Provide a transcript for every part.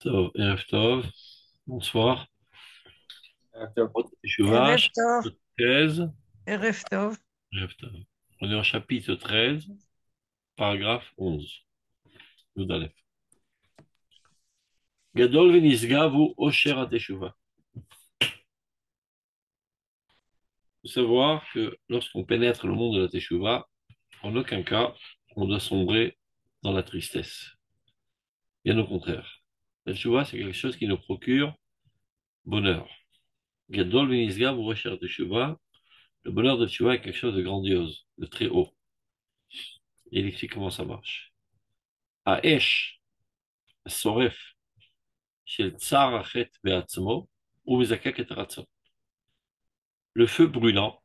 Erev Tov, bonsoir. טוב. Teshuvah, ערב טוב, chapitre 13. ערב טוב. Erev Tov. On est au chapitre 13, paragraphe 11. Yud Aleph. Gadol v'nisgav hu osher ha-teshuvah. Il faut savoir que lorsqu'on pénètre le monde de la Teshuvah, en aucun cas, on doit sombrer dans la tristesse. Bien au contraire. La Teshuvah, c'est quelque chose qui nous procure bonheur. Gadol v'nisgav hu osher ha-teshuvah. Le bonheur de Teshuvah est quelque chose de grandiose, de très haut. Et il explique comment ça marche. Ha'esh, soref, shel tsar hachet be'atzmo, ou mezakek et ratzon. Le feu brûlant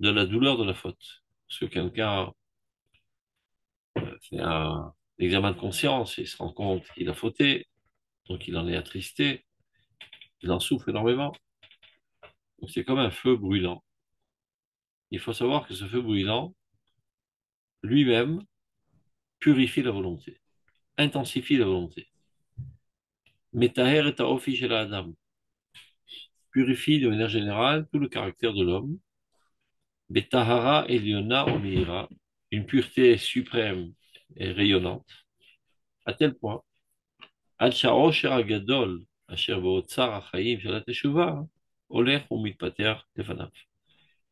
de la douleur de la faute. Parce que quelqu'un fait un examen de conscience et se rend compte qu'il a fauté, donc il en est attristé, il en souffre énormément. Donc c'est comme un feu brûlant. Il faut savoir que ce feu brûlant, lui-même, purifie la volonté, intensifie la volonté. Metaher et haofi shel adam, purifie de manière générale tout le caractère de l'homme. Betahara Eliona Omira, une pureté suprême et rayonnante, à tel point, Ad Sha'osher Agadol, Asher Beotzar Achaim Shel HaTeshuvah, Olech Umitpater Lefanav.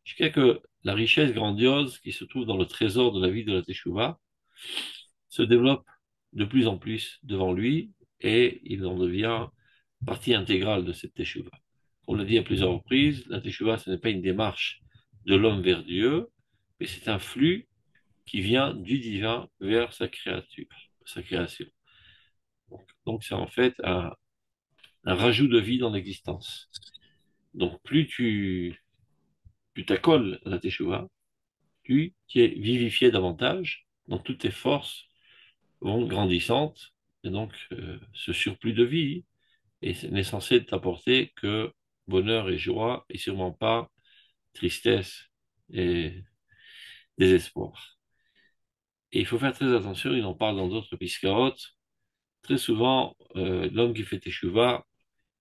Jusqu'à que la richesse grandiose qui se trouve dans le trésor de la vie de la Teshuvah se développe de plus en plus devant lui et il en devient partie intégrale de cette Teshuvah. On l'a dit à plusieurs reprises, la Teshuvah, ce n'est pas une démarche de l'homme vers Dieu, mais c'est un flux qui vient du divin vers sa créature, sa création. Donc c'est en fait un rajout de vie dans l'existence. Donc plus tu t'accoles à la Teshuvah, plus tu es vivifié davantage, donc toutes tes forces vont grandissantes, et donc ce surplus de vie n'est censé t'apporter que bonheur et joie, et sûrement pas tristesse et désespoir. Et il faut faire très attention, il en parle dans d'autres Piskaot. Très souvent, l'homme qui fait Teshuvah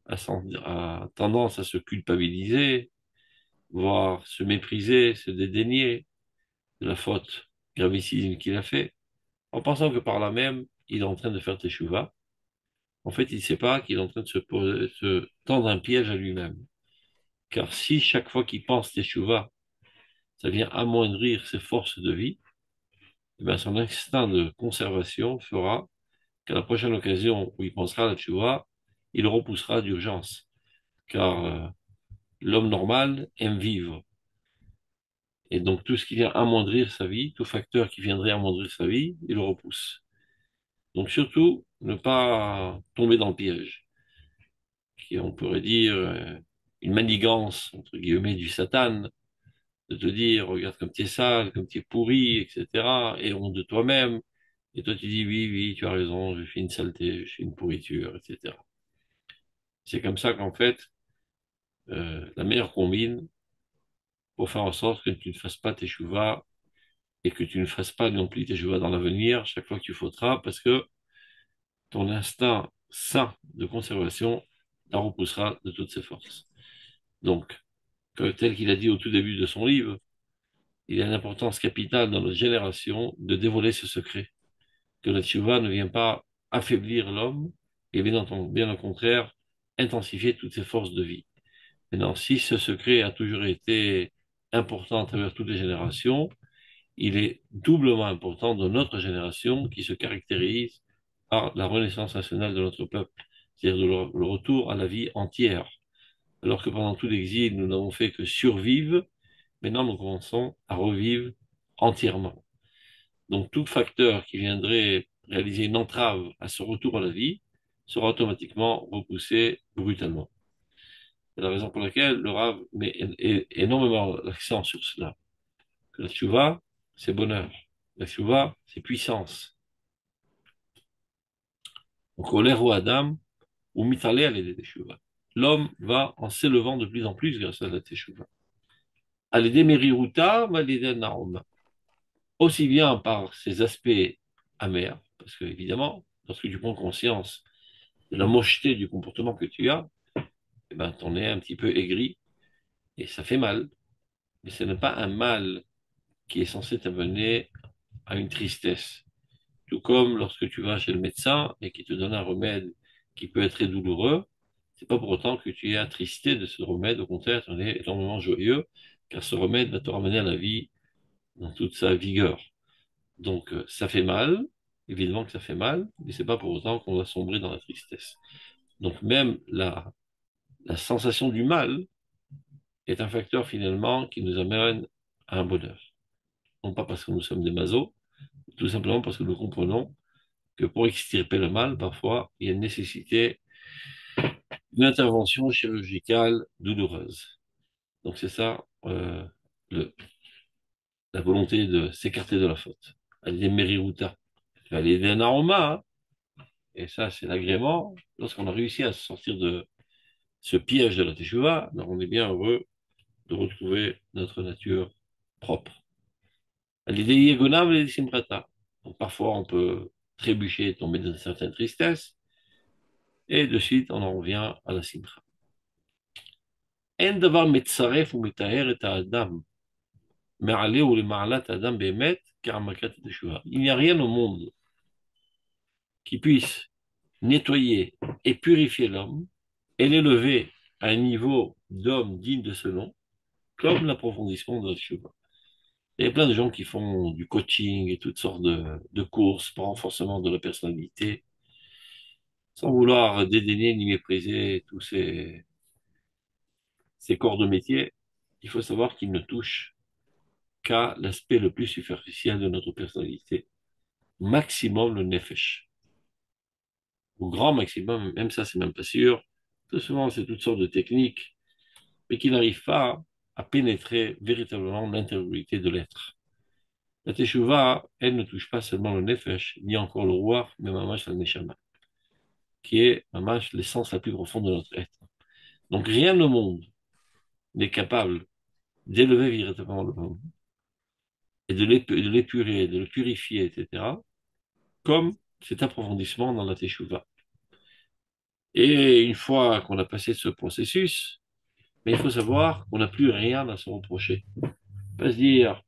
a tendance à se culpabiliser, voire se mépriser, se dédaigner de la faute gravissime qu'il a fait, en pensant que par là même, il est en train de faire Teshuvah. En fait, il ne sait pas qu'il est en train de se tendre un piège à lui-même. Car si chaque fois qu'il pense Teshuvah, ça vient amoindrir ses forces de vie, eh bien son instinct de conservation fera qu'à la prochaine occasion où il pensera à la Teshuvah, il repoussera d'urgence. Car l'homme normal aime vivre. Et donc tout ce qui vient amoindrir sa vie, tout facteur qui viendrait amoindrir sa vie, il le repousse. Donc surtout, ne pas tomber dans le piège, qui on pourrait dire une manigance, entre guillemets, du Satan, de te dire, regarde comme tu es sale, comme tu es pourri, etc., et honte de toi-même. Et toi tu dis, oui, oui, tu as raison, je fais une saleté, je fais une pourriture, etc. C'est comme ça qu'en fait, la meilleure combine pour faire en sorte que tu ne fasses pas tes chouvas et que tu ne fasses pas non plus tes chouvas dans l'avenir chaque fois que tu faudras, parce que ton instinct sain de conservation la repoussera de toutes ses forces. Donc, tel qu'il a dit au tout début de son livre, il y a une importance capitale dans notre génération de dévoiler ce secret, que la tchouva ne vient pas affaiblir l'homme, et bien au contraire, intensifier toutes ses forces de vie. Maintenant, si ce secret a toujours été important à travers toutes les générations, il est doublement important dans notre génération qui se caractérise par la renaissance nationale de notre peuple, c'est-à-dire le retour à la vie entière. Alors que pendant tout l'exil, nous n'avons fait que survivre, maintenant nous commençons à revivre entièrement. Donc tout facteur qui viendrait réaliser une entrave à ce retour à la vie sera automatiquement repoussé brutalement. C'est la raison pour laquelle le Rav met énormément l'accent sur cela. Que la tchouva, c'est bonheur. La tchouva, c'est puissance. Donc, colère ou Adam, ou mitalé à l'aider des tchouva. L'homme va en s'élevant de plus en plus grâce à la tchouva. À l'aider meriruta, à l'aider naoma. Aussi bien par ses aspects amers, parce que évidemment, lorsque tu prends conscience de la mocheté du comportement que tu as, eh ben, t'en es un petit peu aigri et ça fait mal. Mais ce n'est pas un mal qui est censé t'amener à une tristesse. Tout comme lorsque tu vas chez le médecin et qu'il te donne un remède qui peut être très douloureux, c'est pas pour autant que tu es attristé de ce remède. Au contraire, tu en es énormément joyeux, car ce remède va te ramener à la vie dans toute sa vigueur. Donc, ça fait mal, évidemment que ça fait mal, mais c'est pas pour autant qu'on va sombrer dans la tristesse. Donc, même la sensation du mal est un facteur finalement qui nous amène à un bonheur. Non pas parce que nous sommes des masos, tout simplement parce que nous comprenons que pour extirper le mal, parfois, il y a une nécessité d'une intervention chirurgicale douloureuse. Donc c'est ça, le, la volonté de s'écarter de la faute. Aller meriruta, aller d'un aroma, hein. Et ça, c'est l'agrément. Lorsqu'on a réussi à sortir de ce piège de la teshuva, alors on est bien heureux de retrouver notre nature propre. L'idée yegonam et simrata. Donc parfois, on peut trébucher et tomber dans une certaine tristesse, et de suite, on en revient à la simra. En davar metzaref ou metaher et adam, me'ale ou le ma'alat adam behemet, karamakat teshuva. Il n'y a rien au monde qui puisse nettoyer et purifier l'homme et l'élever à un niveau d'homme digne de ce nom, comme l'approfondissement de la teshuva. Il y a plein de gens qui font du coaching et toutes sortes de courses pour renforcement de la personnalité, sans vouloir dédaigner ni mépriser tous ces corps de métier. Il faut savoir qu'ils ne touchent qu'à l'aspect le plus superficiel de notre personnalité. Maximum le nefesh. Au grand maximum, même ça, c'est même pas sûr. Très souvent, c'est toutes sortes de techniques, mais qui n'arrivent pas à pénétrer véritablement l'intériorité de l'être. La teshuva, elle ne touche pas seulement le nefesh, ni encore le roi, mais mamash la neshama, qui est mamash l'essence la plus profonde de notre être. Donc rien au monde n'est capable d'élever véritablement le monde et de l'épurer, de le purifier, etc., comme cet approfondissement dans la teshuva. Et une fois qu'on a passé ce processus, mais il faut savoir qu'on n'a plus rien à se reprocher. Pas se dire,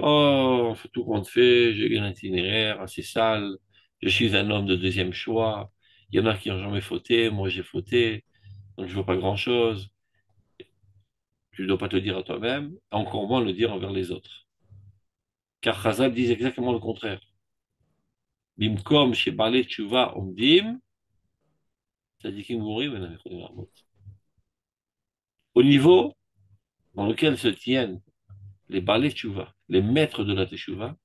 oh, faut tout compte fait, j'ai eu un itinéraire assez sale, je suis un homme de deuxième choix, il y en a qui n'ont jamais fauté, moi j'ai fauté, donc je ne veux pas grand-chose. Tu ne dois pas te dire à toi-même, encore moins le dire envers les autres. Car Chazal dit exactement le contraire. Bimkom chez Balé Tshuva Omdim, Tzadikim Gourim, au niveau dans lequel se tiennent les Balé Tshuva, les maîtres de la Teshuva,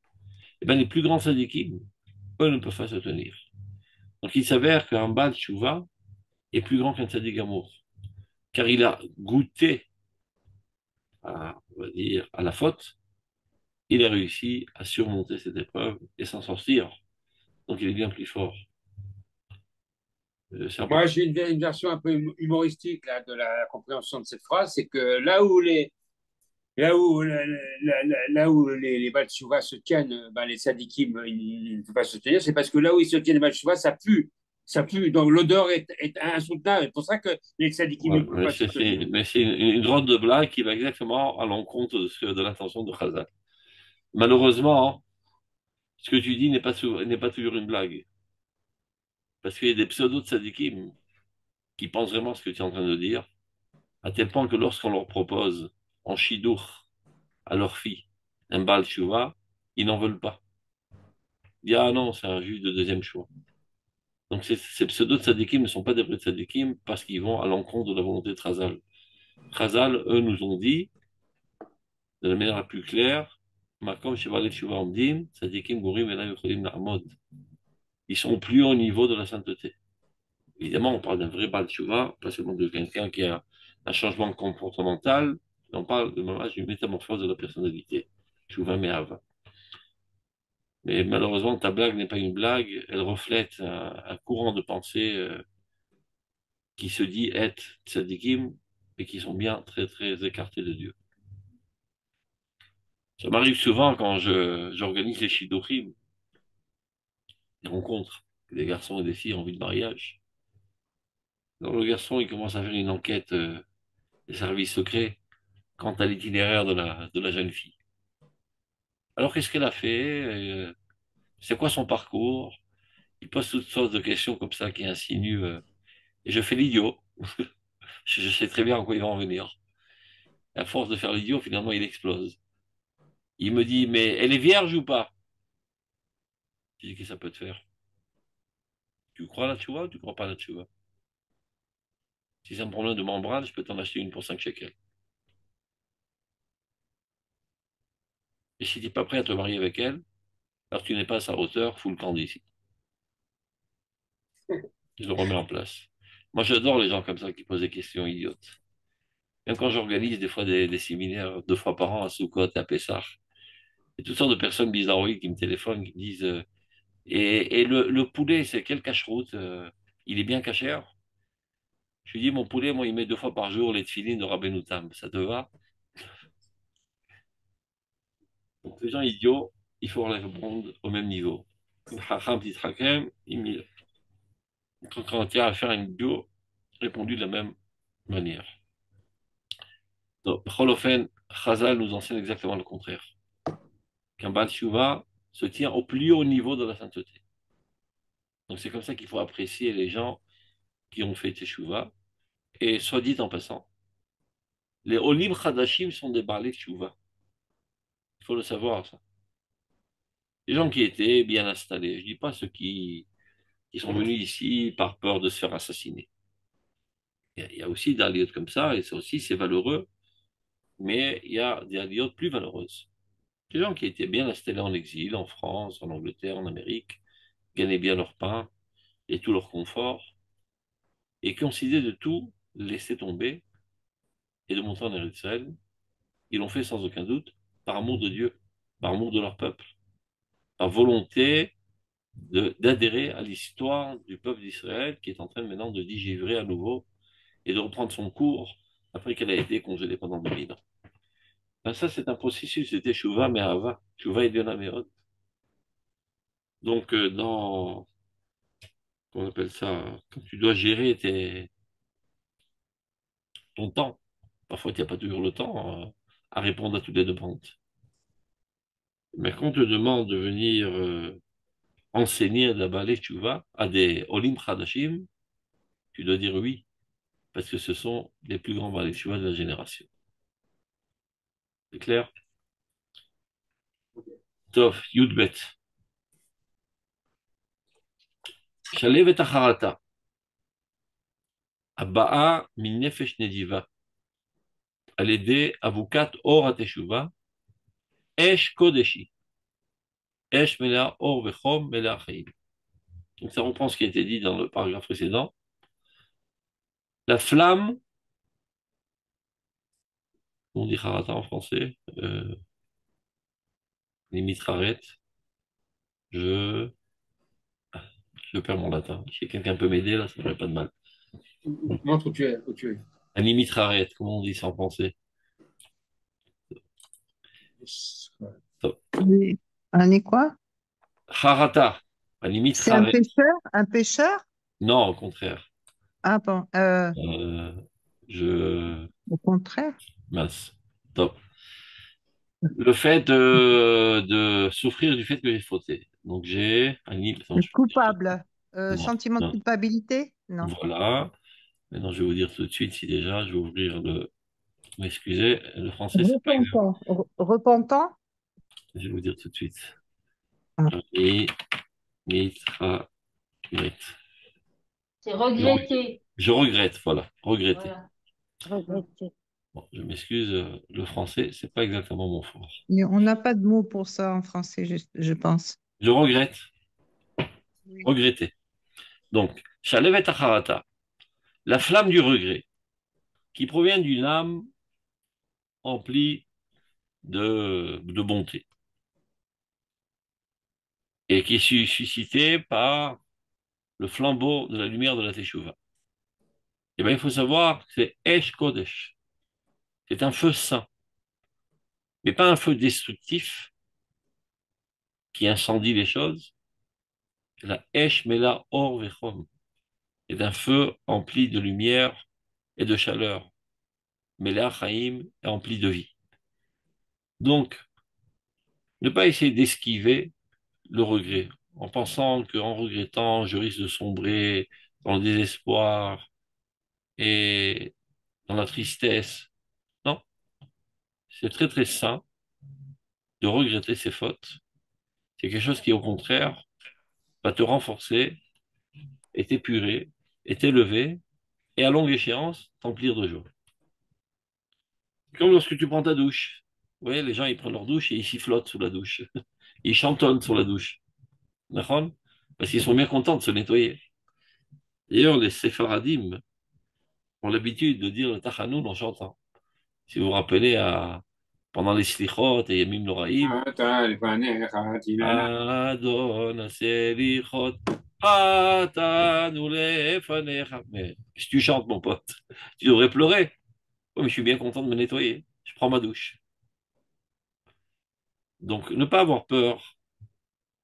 eh bien, les plus grands tzadikim, eux ne peuvent pas se tenir. Donc il s'avère qu'un Baal Tshuva est plus grand qu'un tzadik amour, car il a goûté à, on va dire, à la faute, il a réussi à surmonter cette épreuve et s'en sortir. Donc il est bien plus fort. C'est Moi, important. j'ai une version un peu humoristique là, de la compréhension de cette phrase, c'est que là où les Baltchouva se tiennent, ben, les sadikim, ils ne peuvent pas se tenir, c'est parce que là où ils se tiennent les Baltchouva, ça pue, donc l'odeur est insoutenable. C'est pour ça que les sadikim Ouais, ne peuvent pas se tenir. mais c'est une drôle de blague qui va exactement à l'encontre de l'intention de Khazan. Malheureusement, ce que tu dis n'est pas toujours une blague. Parce qu'il y a des pseudo-tzadikim qui pensent vraiment ce que tu es en train de dire, à tel point que lorsqu'on leur propose en chidour à leur fille un bal chouva, ils n'en veulent pas. Ils disent, ah non, c'est un juge de deuxième choix. Donc ces pseudo-tzadikim ne sont pas des vrais tzadikim parce qu'ils vont à l'encontre de la volonté de Khazal. Khazal, eux, nous ont dit, de la manière la plus claire, Makom Shevalet Shuva Omdim, Tzadikim Gourim Ela Yocholim Na'amod. Ils sont au plus haut niveau de la sainteté. Évidemment, on parle d'un vrai Baal Tshuva, pas seulement de quelqu'un qui a un changement comportemental, on parle de mamage d'une métamorphose de la personnalité. Tshuva Me'ava. Mais malheureusement, ta blague n'est pas une blague, elle reflète un courant de pensée qui se dit être tzadikim, et qui sont bien très très écartés de Dieu. Ça m'arrive souvent quand j'organise les shidochim, des rencontres, des garçons et des filles en vue de mariage. Donc, le garçon, il commence à faire une enquête des services secrets quant à l'itinéraire de la jeune fille. Alors, qu'est-ce qu'elle a fait? C'est quoi son parcours? Il pose toutes sortes de questions comme ça qui insinuent. Et je fais l'idiot. Je sais très bien à quoi il va en venir. À force de faire l'idiot, finalement, il explose. Il me dit, mais elle est vierge ou pas? Je dis, qu'est-ce que ça peut te faire? Tu crois là, tu vois, ou tu crois pas là, tu vois? Si c'est un problème de membrane, je peux t'en acheter une pour 5 shekels. Et si tu n'es pas prêt à te marier avec elle, alors tu n'es pas à sa hauteur, fous le camp d'ici. Je le remets en place. Moi, j'adore les gens comme ça qui posent des questions idiotes. Même quand j'organise des fois des séminaires 2 fois par an à Soukot et à Pessah, il y a toutes sortes de personnes bizarroïdes qui me téléphonent, qui me disent et le poulet, c'est quel cache-route il est bien cachère? Je lui dis, mon poulet, moi, il met 2 fois par jour les tefilines de Rabbeinu Tam. Ça te va? Donc, les gens idiots, il faut les répondre au même niveau. Chacham Titrakem, quand il y a à faire une idiot, répondu de la même manière. Donc, Holofen, Chazal nous enseigne exactement le contraire. Qu'un Baal Tshuva se tient au plus haut niveau de la sainteté. Donc, c'est comme ça qu'il faut apprécier les gens qui ont fait Teshuvah. Et soit dit en passant, les Olim Chadashim sont des Baalei Tshuva. Il faut le savoir, ça. Les gens qui étaient bien installés. Je ne dis pas ceux qui sont venus ici par peur de se faire assassiner. Il y a aussi des aliotes comme ça, et ça aussi, c'est valeureux, mais il y a des aliotes plus valeureuses. Des gens qui étaient bien installés en exil, en France, en Angleterre, en Amérique, gagnaient bien leur pain et tout leur confort, et qui ont décidé de tout laisser tomber et de monter en Israël. Ils l'ont fait sans aucun doute, par amour de Dieu, par amour de leur peuple, par volonté d'adhérer à l'histoire du peuple d'Israël qui est en train maintenant de digérer à nouveau et de reprendre son cours après qu'elle a été congelée pendant 2000 ans. Ben ça, c'est un processus de Teshuvah Me'ava, Teshuvah Eliona Me'od. Donc, comment on appelle ça, quand tu dois gérer ton temps, parfois tu n'as pas toujours le temps à répondre à toutes les demandes. Mais quand on te demande de venir enseigner la balai Teshuvah à des Olim Chadashim, tu dois dire oui, parce que ce sont les plus grands balai Teshuvah de la génération. C'est clair? Tov, Yudbet. Shalev et Acharata. Abba'a min nefesh nediva. Al yedei avukat or hateshuva. Esh kodeshi. Esh mela or vechom mela chaim. Donc ça reprend ce qui a été dit dans le paragraphe précédent. La flamme, on dit harata en français, les mitrarettes, je, je perds mon latin. Si quelqu'un peut m'aider, là, ça ne ferait pas de mal. Montre où tu es. Un mitraret, comment on dit ça en français? Oui. Un est quoi? Harata, un C'est un mitraret. pêcheur? Un pêcheur? Non, au contraire. Ah bon, Euh, je au contraire. mince. Top. Le fait de souffrir du fait que j'ai fauté. Donc j'ai un attends, Coupable. non, Sentiment de non. culpabilité? Non. Voilà. Maintenant, je vais vous dire tout de suite si déjà je vais ouvrir le. M'excusez, le français, c'est pas exact. Repentant. Repentant? Je vais vous dire tout de suite. Ah. Et mitra, C'est je, regretter. je regrette, voilà, regretter. Voilà. Regretter. Bon, je m'excuse, le français, c'est pas exactement mon fort. Mais on n'a pas de mot pour ça en français, je pense. Je regrette, Oui. regretter. Donc, Shalevet Acharata, la flamme du regret, qui provient d'une âme emplie de bonté et qui est suscitée par le flambeau de la lumière de la Teshuvah. Eh bien, il faut savoir que c'est Esh Kodesh. C'est un feu saint, mais pas un feu destructif qui incendie les choses. La Esh Mela Or Vechom. est un feu empli de lumière et de chaleur. Mais l'Achaïm est empli de vie. Donc, ne pas essayer d'esquiver le regret, en pensant qu'en regrettant, je risque de sombrer dans le désespoir et dans la tristesse. Non, c'est très très sain de regretter ses fautes. C'est quelque chose qui, au contraire, va te renforcer et t'épurer et t'élever et à longue échéance, t'emplir de joie. Comme lorsque tu prends ta douche. Vous voyez, les gens, ils prennent leur douche et ils sifflotent sous la douche. Ils chantonnent sur la douche. D'accord. Parce qu'ils sont bien contents de se nettoyer. D'ailleurs, les séfaradim ont l'habitude de dire le tachanoun en chantant. Si vous vous rappelez, pendant les slichot et Yamim Noraim, Adon selichot, atanu lefanecha. Mais si tu chantes, mon pote, tu devrais pleurer. Oui, mais je suis bien content de me nettoyer. Je prends ma douche. Donc, ne pas avoir peur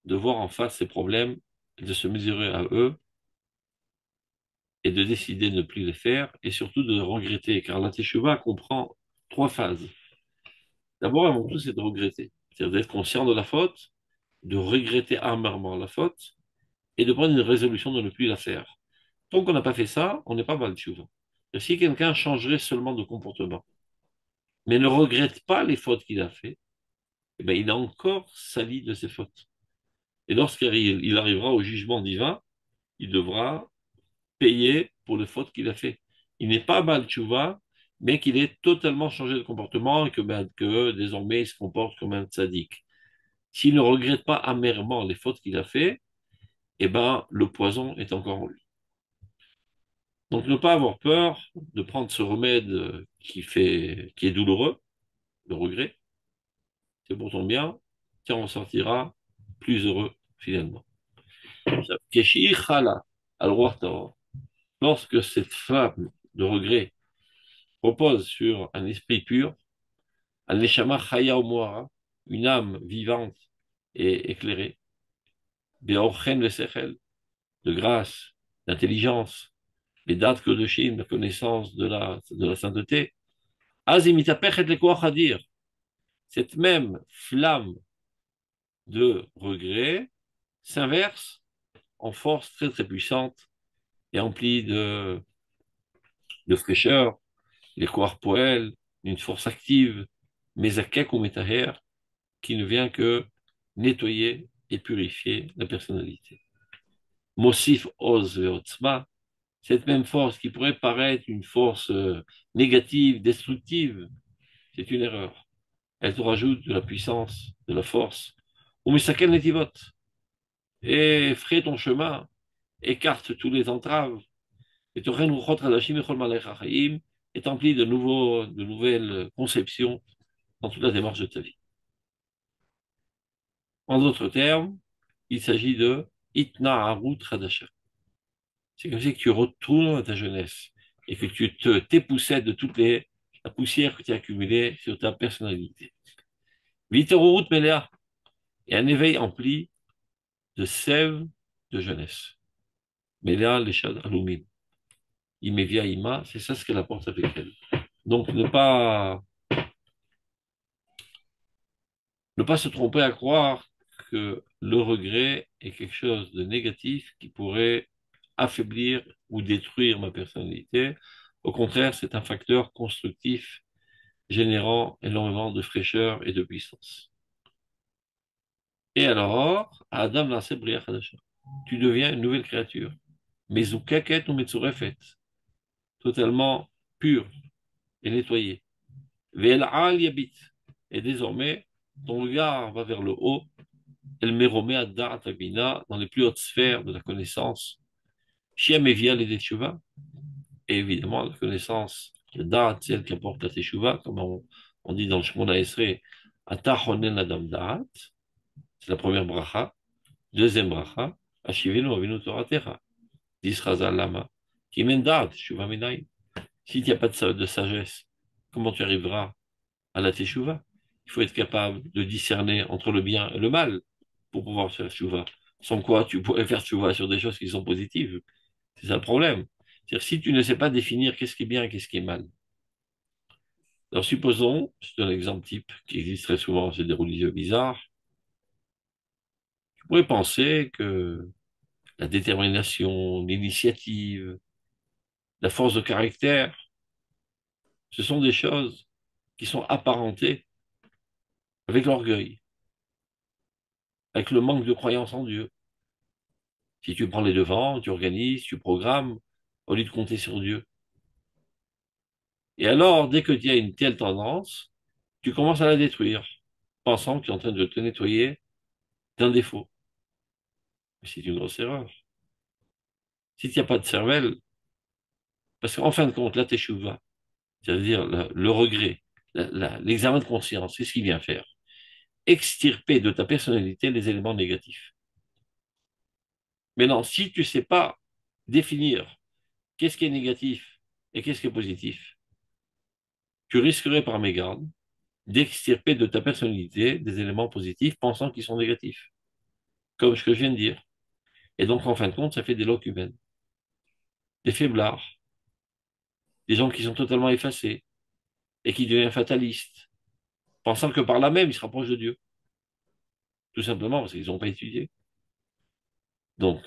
de voir en face ces problèmes, de se mesurer à eux et de décider de ne plus les faire et surtout de regretter, car la teshuva comprend trois phases. D'abord, avant tout, c'est de regretter, c'est-à-dire d'être conscient de la faute, de regretter amèrement la faute et de prendre une résolution de ne plus la faire. Tant qu'on n'a pas fait ça, on n'est pas mal teshuva. Si quelqu'un changerait seulement de comportement, mais ne regrette pas les fautes qu'il a fait, eh bien, il a encore sali de ses fautes. Et lorsqu'il arrivera au jugement divin, il devra payer pour les fautes qu'il a fait. Il n'est pas Baal Tshuva, mais qu'il ait totalement changé de comportement et que désormais il se comporte comme un tzaddik. S'il ne regrette pas amèrement les fautes qu'il a fait, eh ben, le poison est encore en lui. Donc ne pas avoir peur de prendre ce remède qui est douloureux, le regret, c'est pour ton bien, tu en sortiras plus heureux finalement. Keshi Chala, lorsque cette femme de regret repose sur un esprit pur, un neshama chaya omoara, une âme vivante et éclairée, be'orchen vesechel, de grâce, d'intelligence, les dates que de Chine, la connaissance de la sainteté, azimitapechet le koach hadir, cette même flamme de regret s'inverse en force très très puissante et emplie de fraîcheur, les koach poel, d'une force active, mezakek ou metaher, qui ne vient que nettoyer et purifier la personnalité. Mosif Oz Veotzma, cette même force qui pourrait paraître une force négative, destructive, c'est une erreur. Elle te rajoute de la puissance, de la force. Ou Misakel Netivot, et ferai ton chemin, écarte tous les entraves, et te est empli de nouvelles conceptions dans toute la démarche de ta vie. En d'autres termes, il s'agit de Itna Harut Hadasha. C'est comme si tu retournes à ta jeunesse et que tu t'époussettes de la poussière que tu as accumulée sur ta personnalité. Viterurut Melea et un éveil empli de sève de jeunesse. Melea Leshad Alumin. Imevia Ima, c'est ça ce qu'elle apporte avec elle. Donc ne pas se tromper à croire que le regret est quelque chose de négatif qui pourrait affaiblir ou détruire ma personnalité. Au contraire, c'est un facteur constructif générant énormément de fraîcheur et de puissance. Et alors, Adam Naseh Bria Chadasha, tu deviens une nouvelle créature. Mezukaket ou Metzurefet, totalement pure et nettoyée. Ve'el al yabit. Et désormais, ton regard va vers le haut, El Meromé Adda Atabina, dans les plus hautes sphères de la connaissance. Shem Evia les Teshuva, et évidemment la connaissance de Da'at, celle qui apporte la Teshuva, comme on dit dans le Shemona Esrei, Ata Honen Adam Da'at, c'est la première bracha. Deuxième bracha, Ashivenu Avinu Toratecha, Disraza Lama, Kimen Da'at, Teshuva Menaim. Si tu n'as pas de sagesse, comment tu arriveras à la Teshuva? Il faut être capable de discerner entre le bien et le mal pour pouvoir faire Teshuva. Sans quoi, tu pourrais faire Teshuva sur des choses qui sont positives. C'est ça le problème. C'est-à-dire, si tu ne sais pas définir qu'est-ce qui est bien et qu'est-ce qui est mal. Alors, supposons, c'est un exemple type qui existe très souvent chez des religieux bizarres, tu pourrais penser que la détermination, l'initiative, la force de caractère, ce sont des choses qui sont apparentées avec l'orgueil, avec le manque de croyance en Dieu. Si tu prends les devants, tu organises, tu programmes, au lieu de compter sur Dieu. Et alors, dès que tu as une telle tendance, tu commences à la détruire, pensant que tu es en train de te nettoyer d'un défaut. Mais c'est une grosse erreur. Si tu n'as pas de cervelle, parce qu'en fin de compte, la teshuva, c'est-à-dire le regret, l'examen de conscience, c'est ce qu'il vient faire. Extirper de ta personnalité les éléments négatifs. Maintenant, si tu ne sais pas définir qu'est-ce qui est négatif et qu'est-ce qui est positif, tu risquerais par mégarde d'extirper de ta personnalité des éléments positifs pensant qu'ils sont négatifs, comme ce que je viens de dire. Et donc, en fin de compte, ça fait des locumènes, des faiblards, des gens qui sont totalement effacés et qui deviennent fatalistes, pensant que par là même, ils se rapprochent de Dieu. Tout simplement parce qu'ils n'ont pas étudié. Donc,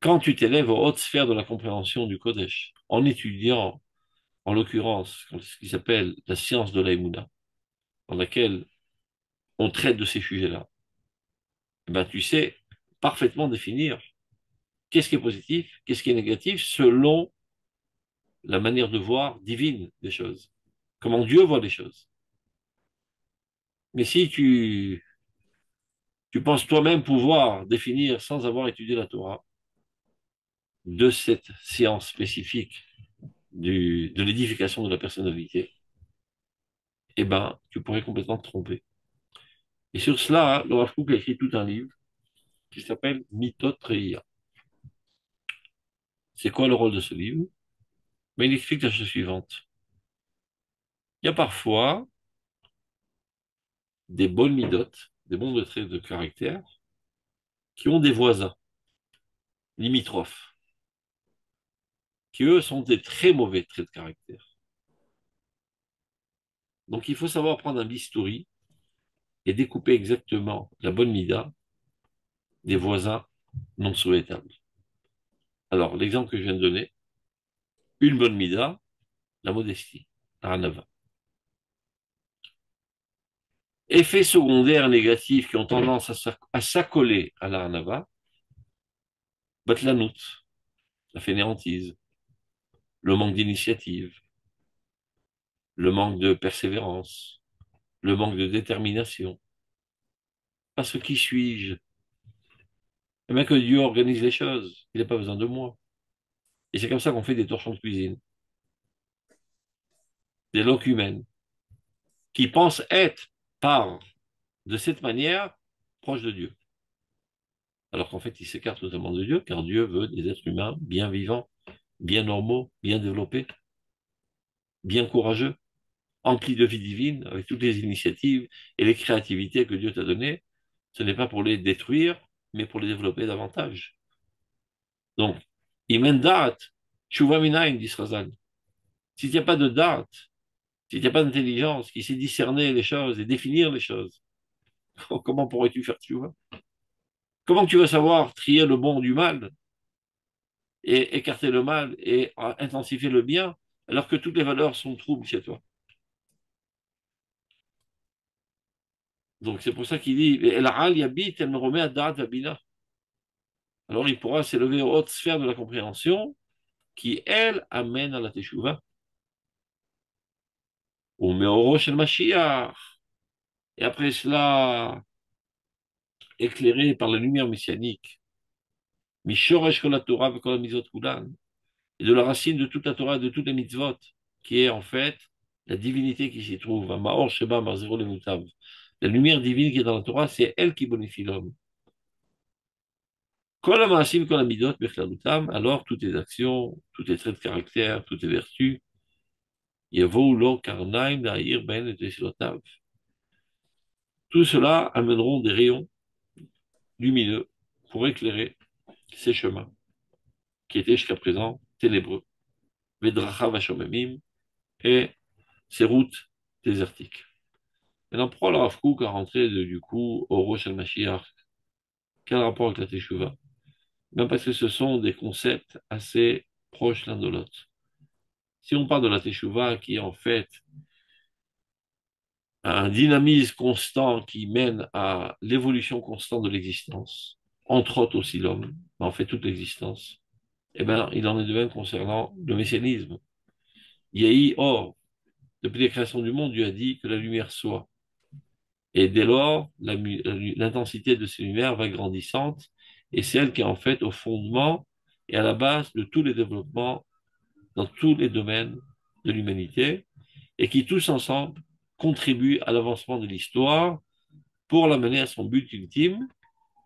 quand tu t'élèves aux hautes sphères de la compréhension du Kodesh, en étudiant, en l'occurrence, ce qui s'appelle la science de l'Aïmouna, dans laquelle on traite de ces sujets-là, eh ben, tu sais parfaitement définir qu'est-ce qui est positif, qu'est-ce qui est négatif, selon la manière de voir divine des choses, comment Dieu voit les choses. Mais si tu penses toi-même pouvoir définir sans avoir étudié la Torah de cette science spécifique de l'édification de la personnalité, eh ben, tu pourrais complètement te tromper. Et sur cela, le Rav Kook a écrit tout un livre qui s'appelle Mitot Reia. C'est quoi le rôle de ce livre? Mais il explique la chose suivante. Il y a parfois des bonnes midotes, des bons traits de caractère, qui ont des voisins limitrophes, qui eux sont des très mauvais traits de caractère. Donc il faut savoir prendre un bistouri et découper exactement la bonne mida des voisins non souhaitables. Alors, l'exemple que je viens de donner, une bonne mida, la modestie, la ranava. Effets secondaires négatifs qui ont tendance à s'accoler à la ranava, batlanout, la fainéantise, le manque d'initiative, le manque de persévérance, le manque de détermination. Parce que qui suis-je? Eh bien que Dieu organise les choses, il n'a pas besoin de moi. Et c'est comme ça qu'on fait des torchons de cuisine, des locumènes, qui pensent être, par de cette manière, proches de Dieu. Alors qu'en fait, ils s'écartent totalement de Dieu, car Dieu veut des êtres humains bien vivants, bien normaux, bien développés, bien courageux, emplis de vie divine, avec toutes les initiatives et les créativités que Dieu t'a données. Ce n'est pas pour les détruire, mais pour les développer davantage. Donc, Imen Da'at, Tshuva Minayin, dit Srazal. S'il n'y a pas de da'at, s'il n'y a pas d'intelligence qui sait discerner les choses et définir les choses, comment pourrais-tu faire Tshuva? Comment tu vas savoir trier le bon du mal et écarter le mal et intensifier le bien alors que toutes les valeurs sont troubles chez toi? Donc c'est pour ça qu'il dit El Al Yabit, elle me remet à Da'at Vabina. Alors il pourra s'élever aux hautes sphères de la compréhension qui, elle, amène à la Teshuvah. Ou Meoro Shel Mashiach. Et après cela, éclairé par la lumière messianique, Mishoresh Kol Torah V'Kol Mizot Kulan, et de la racine de toute la Torah, de toutes les mitzvot, qui est en fait la divinité qui s'y trouve. Maor Sheba Marzero Lemutav. La lumière divine qui est dans la Torah, c'est elle qui bonifie l'homme. Kol HaMaasim Kol HaMidot Bechlalutam, alors toutes les actions, tous les traits de caractère, toutes les vertus, Yevou Lo Karnaim Da'ir Ben et Tesilotav. Tout cela amèneront des rayons lumineux pour éclairer ces chemins. qui était jusqu'à présent ténébreux. Vedracha vashomemim, et ses routes désertiques. Maintenant, pourquoi le Rav Kook a rentré du coup au Rosh Mashiach? Quel rapport avec la Teshuvah? Bien parce que ce sont des concepts assez proches l'un de l'autre. Si on parle de la Teshuvah, qui est en fait un dynamisme constant qui mène à l'évolution constante de l'existence, entre autres aussi l'homme, mais en fait toute l'existence, eh bien, il en est de même concernant le messianisme. Yehi Or, depuis la création du monde, Dieu a dit que la lumière soit. Et dès lors, l'intensité de ces lumières va grandissante, et c'est elle qui est en fait au fondement et à la base de tous les développements dans tous les domaines de l'humanité, et qui tous ensemble contribuent à l'avancement de l'histoire pour l'amener à son but ultime,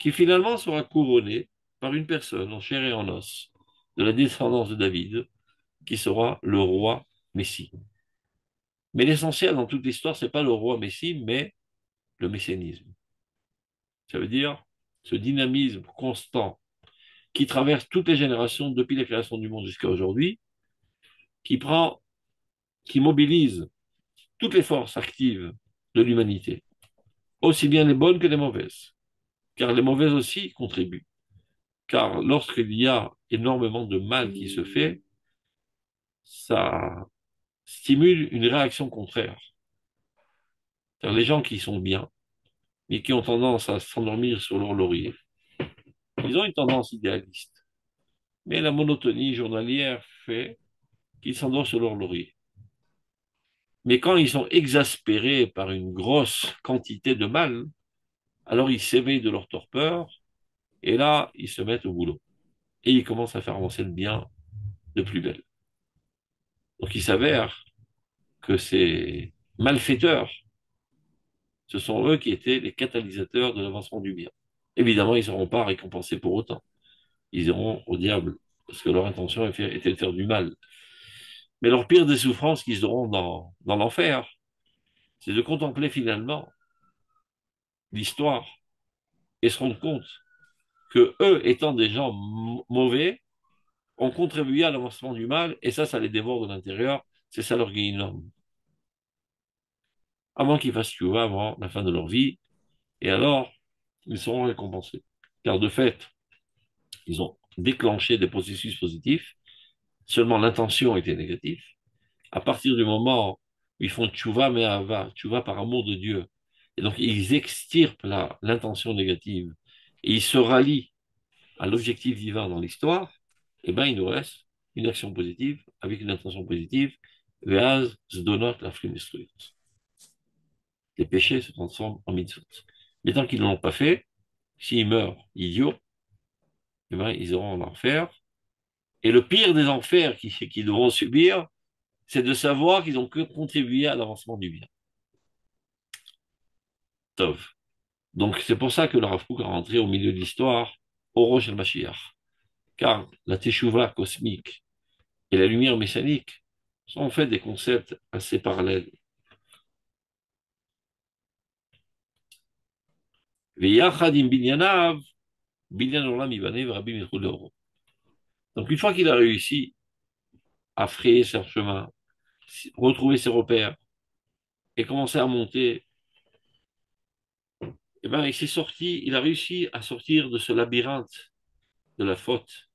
qui finalement sera couronné par une personne en chair et en os, de la descendance de David, qui sera le roi Messie. Mais l'essentiel dans toute l'histoire, c'est pas le roi Messie, mais le messianisme. Ça veut dire ce dynamisme constant qui traverse toutes les générations depuis la création du monde jusqu'à aujourd'hui, qui prend, qui mobilise toutes les forces actives de l'humanité, aussi bien les bonnes que les mauvaises, car les mauvaises aussi contribuent. Car lorsqu'il y a énormément de mal qui se fait, ça stimule une réaction contraire. C'est-à-dire les gens qui sont bien, mais qui ont tendance à s'endormir sur leur laurier, ils ont une tendance idéaliste. Mais la monotonie journalière fait qu'ils s'endorment sur leur laurier. Mais quand ils sont exaspérés par une grosse quantité de mal, alors ils s'éveillent de leur torpeur, et là, ils se mettent au boulot. Et ils commencent à faire avancer le bien de plus belle. Donc il s'avère que ces malfaiteurs, ce sont eux qui étaient les catalysateurs de l'avancement du bien. Évidemment, ils ne seront pas récompensés pour autant. Ils iront au diable, parce que leur intention était de faire du mal. Mais leur pire des souffrances qu'ils auront dans l'enfer, c'est de contempler finalement l'histoire et se rendre compte que eux, étant des gens mauvais, ont contribué à l'avancement du mal, et ça les dévore de l'intérieur, c'est ça leur guéhinnom. Avant qu'ils fassent tchouva, avant la fin de leur vie, et alors, ils seront récompensés. Car de fait, ils ont déclenché des processus positifs, seulement l'intention était négative. À partir du moment où ils font tchouva mais ava, tchouva par amour de Dieu, et donc ils extirpent l'intention négative, et ils se rallient à l'objectif divin dans l'histoire, eh bien, il nous reste une action positive avec une intention positive. Veaz zdonot la frimestruit. Les péchés se transforment en mitzvot. Mais tant qu'ils ne l'ont pas fait, s'ils meurent idiots, eh bien, ils auront en enfer. Et le pire des enfers qu'ils devront subir, c'est de savoir qu'ils ont que contribué à l'avancement du bien. Tov. Donc, c'est pour ça que le Rav Kook a rentré au milieu de l'histoire au Rosh el-Mashiach. Car la Teshuvah cosmique et la lumière messianique sont en fait des concepts assez parallèles. Donc une fois qu'il a réussi à frayer son chemin, retrouver ses repères et commencer à monter, eh ben, il a réussi à sortir de ce labyrinthe de la faute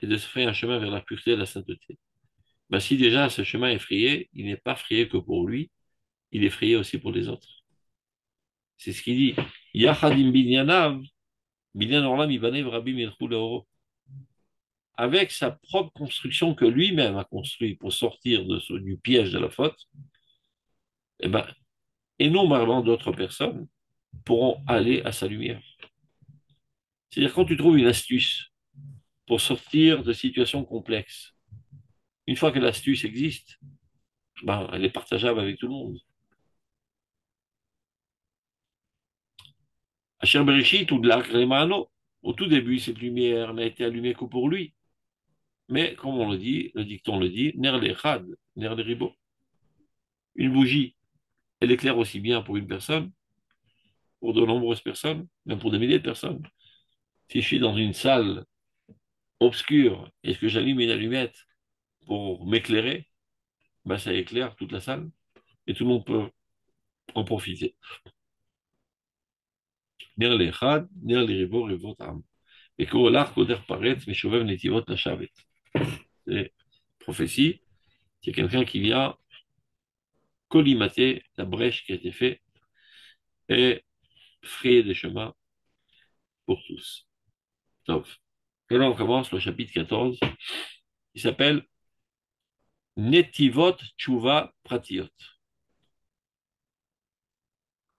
et de se faire un chemin vers la pureté et la sainteté. Ben, si déjà ce chemin est frayé, il n'est pas frayé que pour lui, il est frayé aussi pour les autres. C'est ce qu'il dit. Yachadim binyanav, binyan olam ibanev rabim yelchou leoro. Avec sa propre construction que lui-même a construit pour sortir du piège de la faute, eh ben, énormément d'autres personnes pourront aller à sa lumière. C'est-à-dire quand tu trouves une astuce pour sortir de situations complexes, une fois que l'astuce existe, ben, elle est partageable avec tout le monde. Asher Bereshit ou de l'Akremano, au tout début, cette lumière n'a été allumée que pour lui. Mais, comme on le dit, le dicton le dit, ner lechad, ner ribo. Une bougie, elle éclaire aussi bien pour une personne, pour de nombreuses personnes, même pour des milliers de personnes. Si je suis dans une salle obscur, est-ce que j'allume une allumette pour m'éclairer? Ben, ça éclaire toute la salle et tout le monde peut en profiter. ner לאחד, ner לריבו רבבות עם. וכה הולך קודר פרץ, משובב נתיבות לשבת. C'est prophétie, c'est quelqu'un qui vient collimater la brèche qui a été faite et frayer des chemins pour tous. Donc, et là, on commence le chapitre 14, qui s'appelle Netivot Tchouva Pratiot.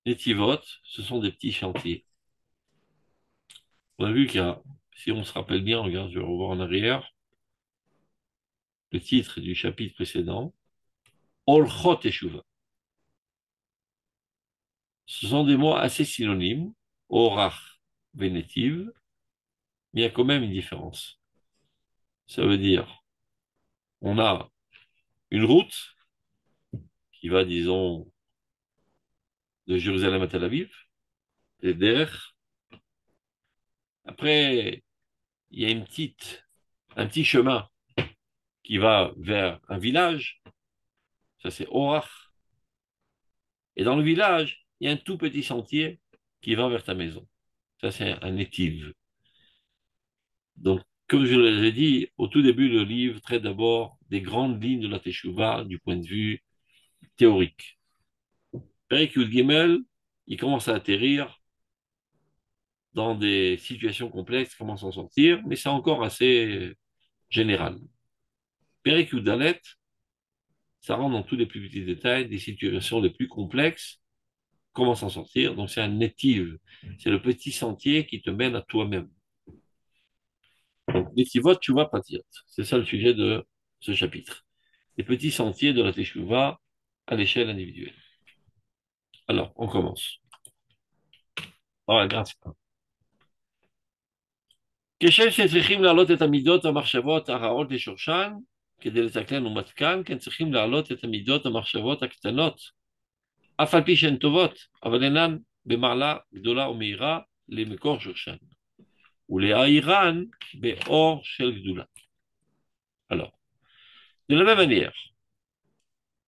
Netivot, ce sont des petits chantiers. On a vu qu'il y a, si on se rappelle bien, regarde, je vais revoir en arrière, le titre du chapitre précédent, Olchot Teshuva. Ce sont des mots assez synonymes, Orach, Vénétive, mais il y a quand même une différence. Ça veut dire, on a une route qui va, disons, de Jérusalem à Tel Aviv, et derrière. Après, il y a un petit chemin qui va vers un village, ça c'est Orach. Et dans le village, il y a un tout petit sentier qui va vers ta maison. Ça c'est un étive. Donc, comme je l'ai dit, au tout début, le livre traite d'abord des grandes lignes de la Teshuvah du point de vue théorique. Perek Yud Gimel, il commence à atterrir dans des situations complexes, comment s'en sortir, mais c'est encore assez général. Perek Yud Dalet, ça rentre dans tous les plus petits détails, des situations les plus complexes, comment s'en sortir. Donc c'est un native, c'est le petit sentier qui te mène à toi-même. Donc Netivot, Teshuvah, Pratiot. C'est ça le sujet de ce chapitre. Les petits sentiers de la Teshuvah à l'échelle individuelle. Alors, on commence. grâce. כשם שצריכים להעלות את המידות המחשבות הרעות לשורשן, כדי לתקן ומתקן, כן צריכים להעלות את המידות המחשבות הקטנות, אף על פי שהן טובות, אבל אינן במעלה גדולה ומהירה למקור שורשן, ולהאירן באור של גדולה. Alors, de la même manière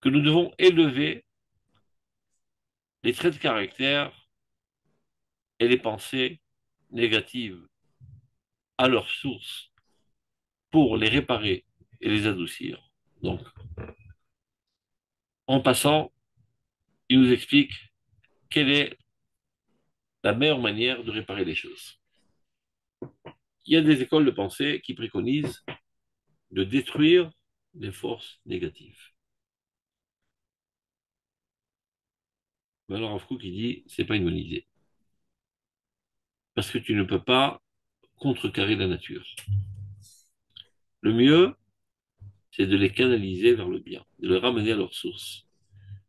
que nous devons élever les traits de caractère et les pensées négatives à leur source pour les réparer et les adoucir. Donc, en passant, il nous explique quelle est la meilleure manière de réparer les choses. Il y a des écoles de pensée qui préconisent de détruire les forces négatives. Mais alors, Rav Kook, il dit, c'est pas une bonne idée. Parce que tu ne peux pas contrecarrer la nature. Le mieux, c'est de les canaliser vers le bien, de les ramener à leur source.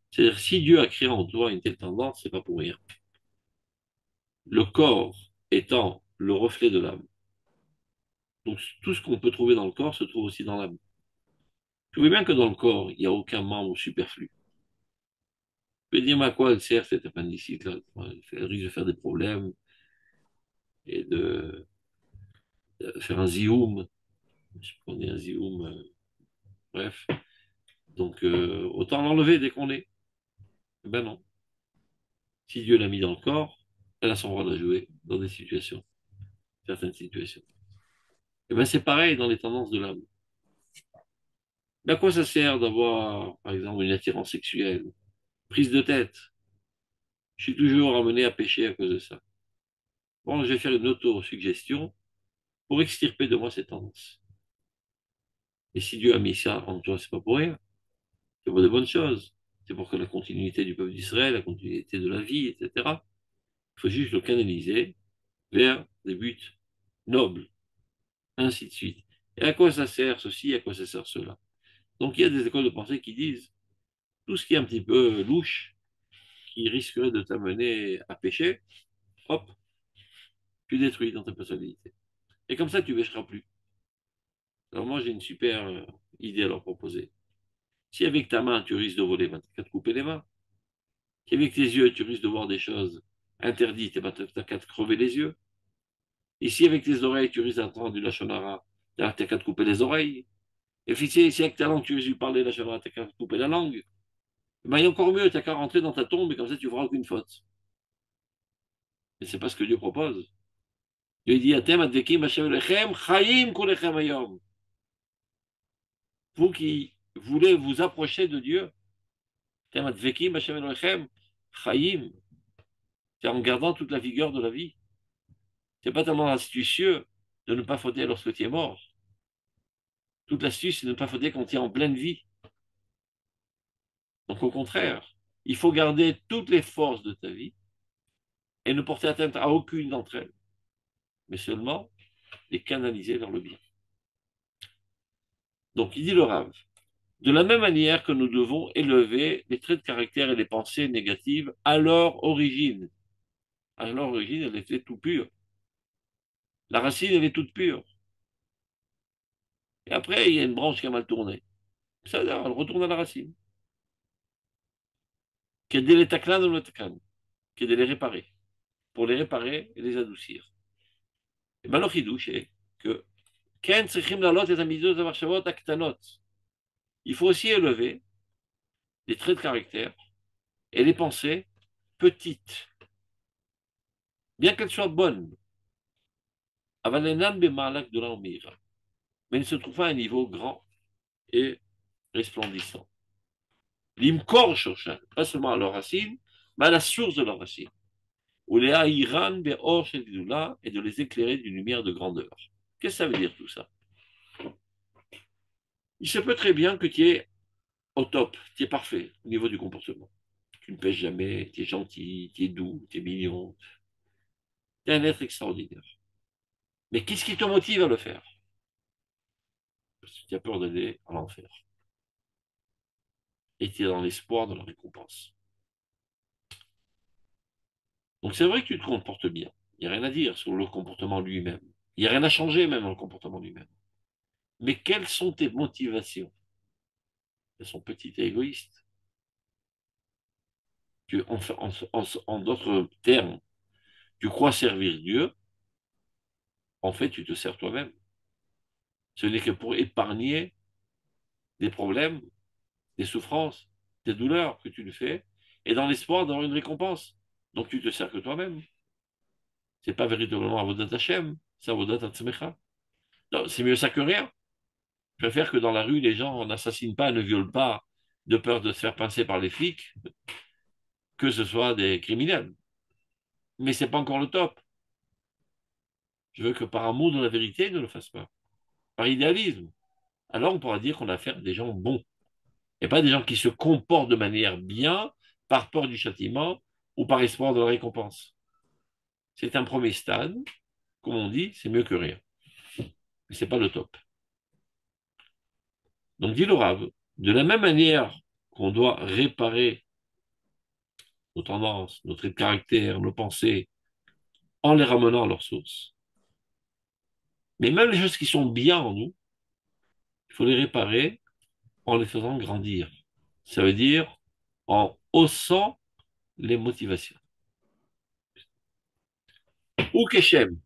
C'est-à-dire, si Dieu a créé en toi une telle tendance, c'est pas pour rien. Le corps étant le reflet de l'âme. Donc, tout ce qu'on peut trouver dans le corps se trouve aussi dans l'âme. Tu vois bien que dans le corps, il n'y a aucun membre superflu. Tu peux dire, mais à quoi elle sert cette appendicite là? Elle risque de faire des problèmes et de faire un zioum. Je sais pas, on est un zioum, bref. Donc, autant l'enlever dès qu'on est. Ben non. Si Dieu l'a mis dans le corps, elle a son rôle à jouer dans des situations, certaines situations. Et ben c'est pareil dans les tendances de l'âme. Mais à quoi ça sert d'avoir, par exemple, une attirance sexuelle, prise de tête? Je suis toujours amené à pécher à cause de ça. Bon, je vais faire une auto-suggestion pour extirper de moi cette tendance. Et si Dieu a mis ça en toi, c'est pas pour rien. C'est pour de bonnes choses. C'est pour que la continuité du peuple d'Israël, la continuité de la vie, etc. Il faut juste le canaliser vers des buts nobles, ainsi de suite. Et à quoi ça sert ceci, à quoi ça sert cela? Donc il y a des écoles de pensée qui disent tout ce qui est un petit peu louche, qui risquerait de t'amener à pécher, hop, tu détruis dans ta personnalité. Et comme ça, tu ne pécheras plus. Alors moi, j'ai une super idée à leur proposer. Si avec ta main, tu risques de voler, ben, tu as qu'à te couper les mains. Si avec tes yeux, tu risques de voir des choses interdites, ben, tu n'as qu'à te crever les yeux. Et si avec tes oreilles, tu risques d'entendre du lachonara, T'as qu'à te couper les oreilles. Et si avec ta langue tu veux lui parler, là, t'as qu'à te couper la langue. Ben, il y a encore mieux, t'as qu'à rentrer dans ta tombe et comme ça tu feras aucune faute. Et c'est pas ce que Dieu propose. Dieu dit, Atem advekim Hashem Elechem, chayim kulechem hayom. Vous qui voulez vous approcher de Dieu, Atem advekim Hashem Elechem, chayim. C'est en gardant toute la vigueur de la vie. C'est pas tellement astucieux de ne pas fauter lorsque tu es mort. Toute l'astuce, c'est de ne pas fauter quand tu es en pleine vie. Donc au contraire, il faut garder toutes les forces de ta vie et ne porter atteinte à aucune d'entre elles, mais seulement les canaliser vers le bien. Donc il dit le Rav, de la même manière que nous devons élever les traits de caractère et les pensées négatives à leur origine. À leur origine, elle était tout pure. La racine, elle est toute pure. Et après, il y a une branche qui a mal tourné. Ça, elle retourne à la racine. Qui est les taclans ou le taclan, qui est de les réparer, pour les réparer et les adoucir. Et bien, le chidouche est que il faut aussi élever les traits de caractère et les pensées petites, bien qu'elles soient bonnes, mais ne se trouvent pas à un niveau grand et resplendissant. L'imkor shoshan, pas seulement à leur racine, mais à la source de leur racine. Ou les haïran be'or shel gdula, et de les éclairer d'une lumière de grandeur. Qu'est-ce que ça veut dire tout ça? Il se peut très bien que tu es au top, tu es parfait au niveau du comportement. Tu ne pèses jamais, tu es gentil, tu es doux, tu es mignon. Tu es un être extraordinaire. Mais qu'est-ce qui te motive à le faire? Parce que tu as peur d'aller à l'enfer. Et tu es dans l'espoir de la récompense. Donc c'est vrai que tu te comportes bien. Il n'y a rien à dire sur le comportement lui-même. Il n'y a rien à changer même dans le comportement lui-même. Mais quelles sont tes motivations? Elles sont petites et égoïstes. En d'autres termes, tu crois servir Dieu, en fait tu te sers toi-même. Ce n'est que pour épargner des problèmes, des souffrances, des douleurs que tu le fais, et dans l'espoir d'avoir une récompense. Donc tu te sers que toi-même. C'est pas véritablement Avodat Hashem, c'est Avodat Atzmecha. Non, c'est mieux ça que rien. Je préfère que dans la rue, les gens n'assassinent pas, ne violent pas, de peur de se faire pincer par les flics, que ce soit des criminels. Mais c'est pas encore le top. Je veux que par amour de la vérité, ils ne le fassent pas. Par idéalisme. Alors on pourra dire qu'on a affaire à des gens bons. Et pas des gens qui se comportent de manière bien, par peur du châtiment ou par espoir de la récompense. C'est un premier stade. Comme on dit, c'est mieux que rien. Mais ce n'est pas le top. Donc, dit le Rav, de la même manière qu'on doit réparer nos tendances, nos traits de caractère, nos pensées, en les ramenant à leur source, mais même les choses qui sont bien en nous, il faut les réparer en les faisant grandir. Ça veut dire en haussant les motivations. Ou Keshem.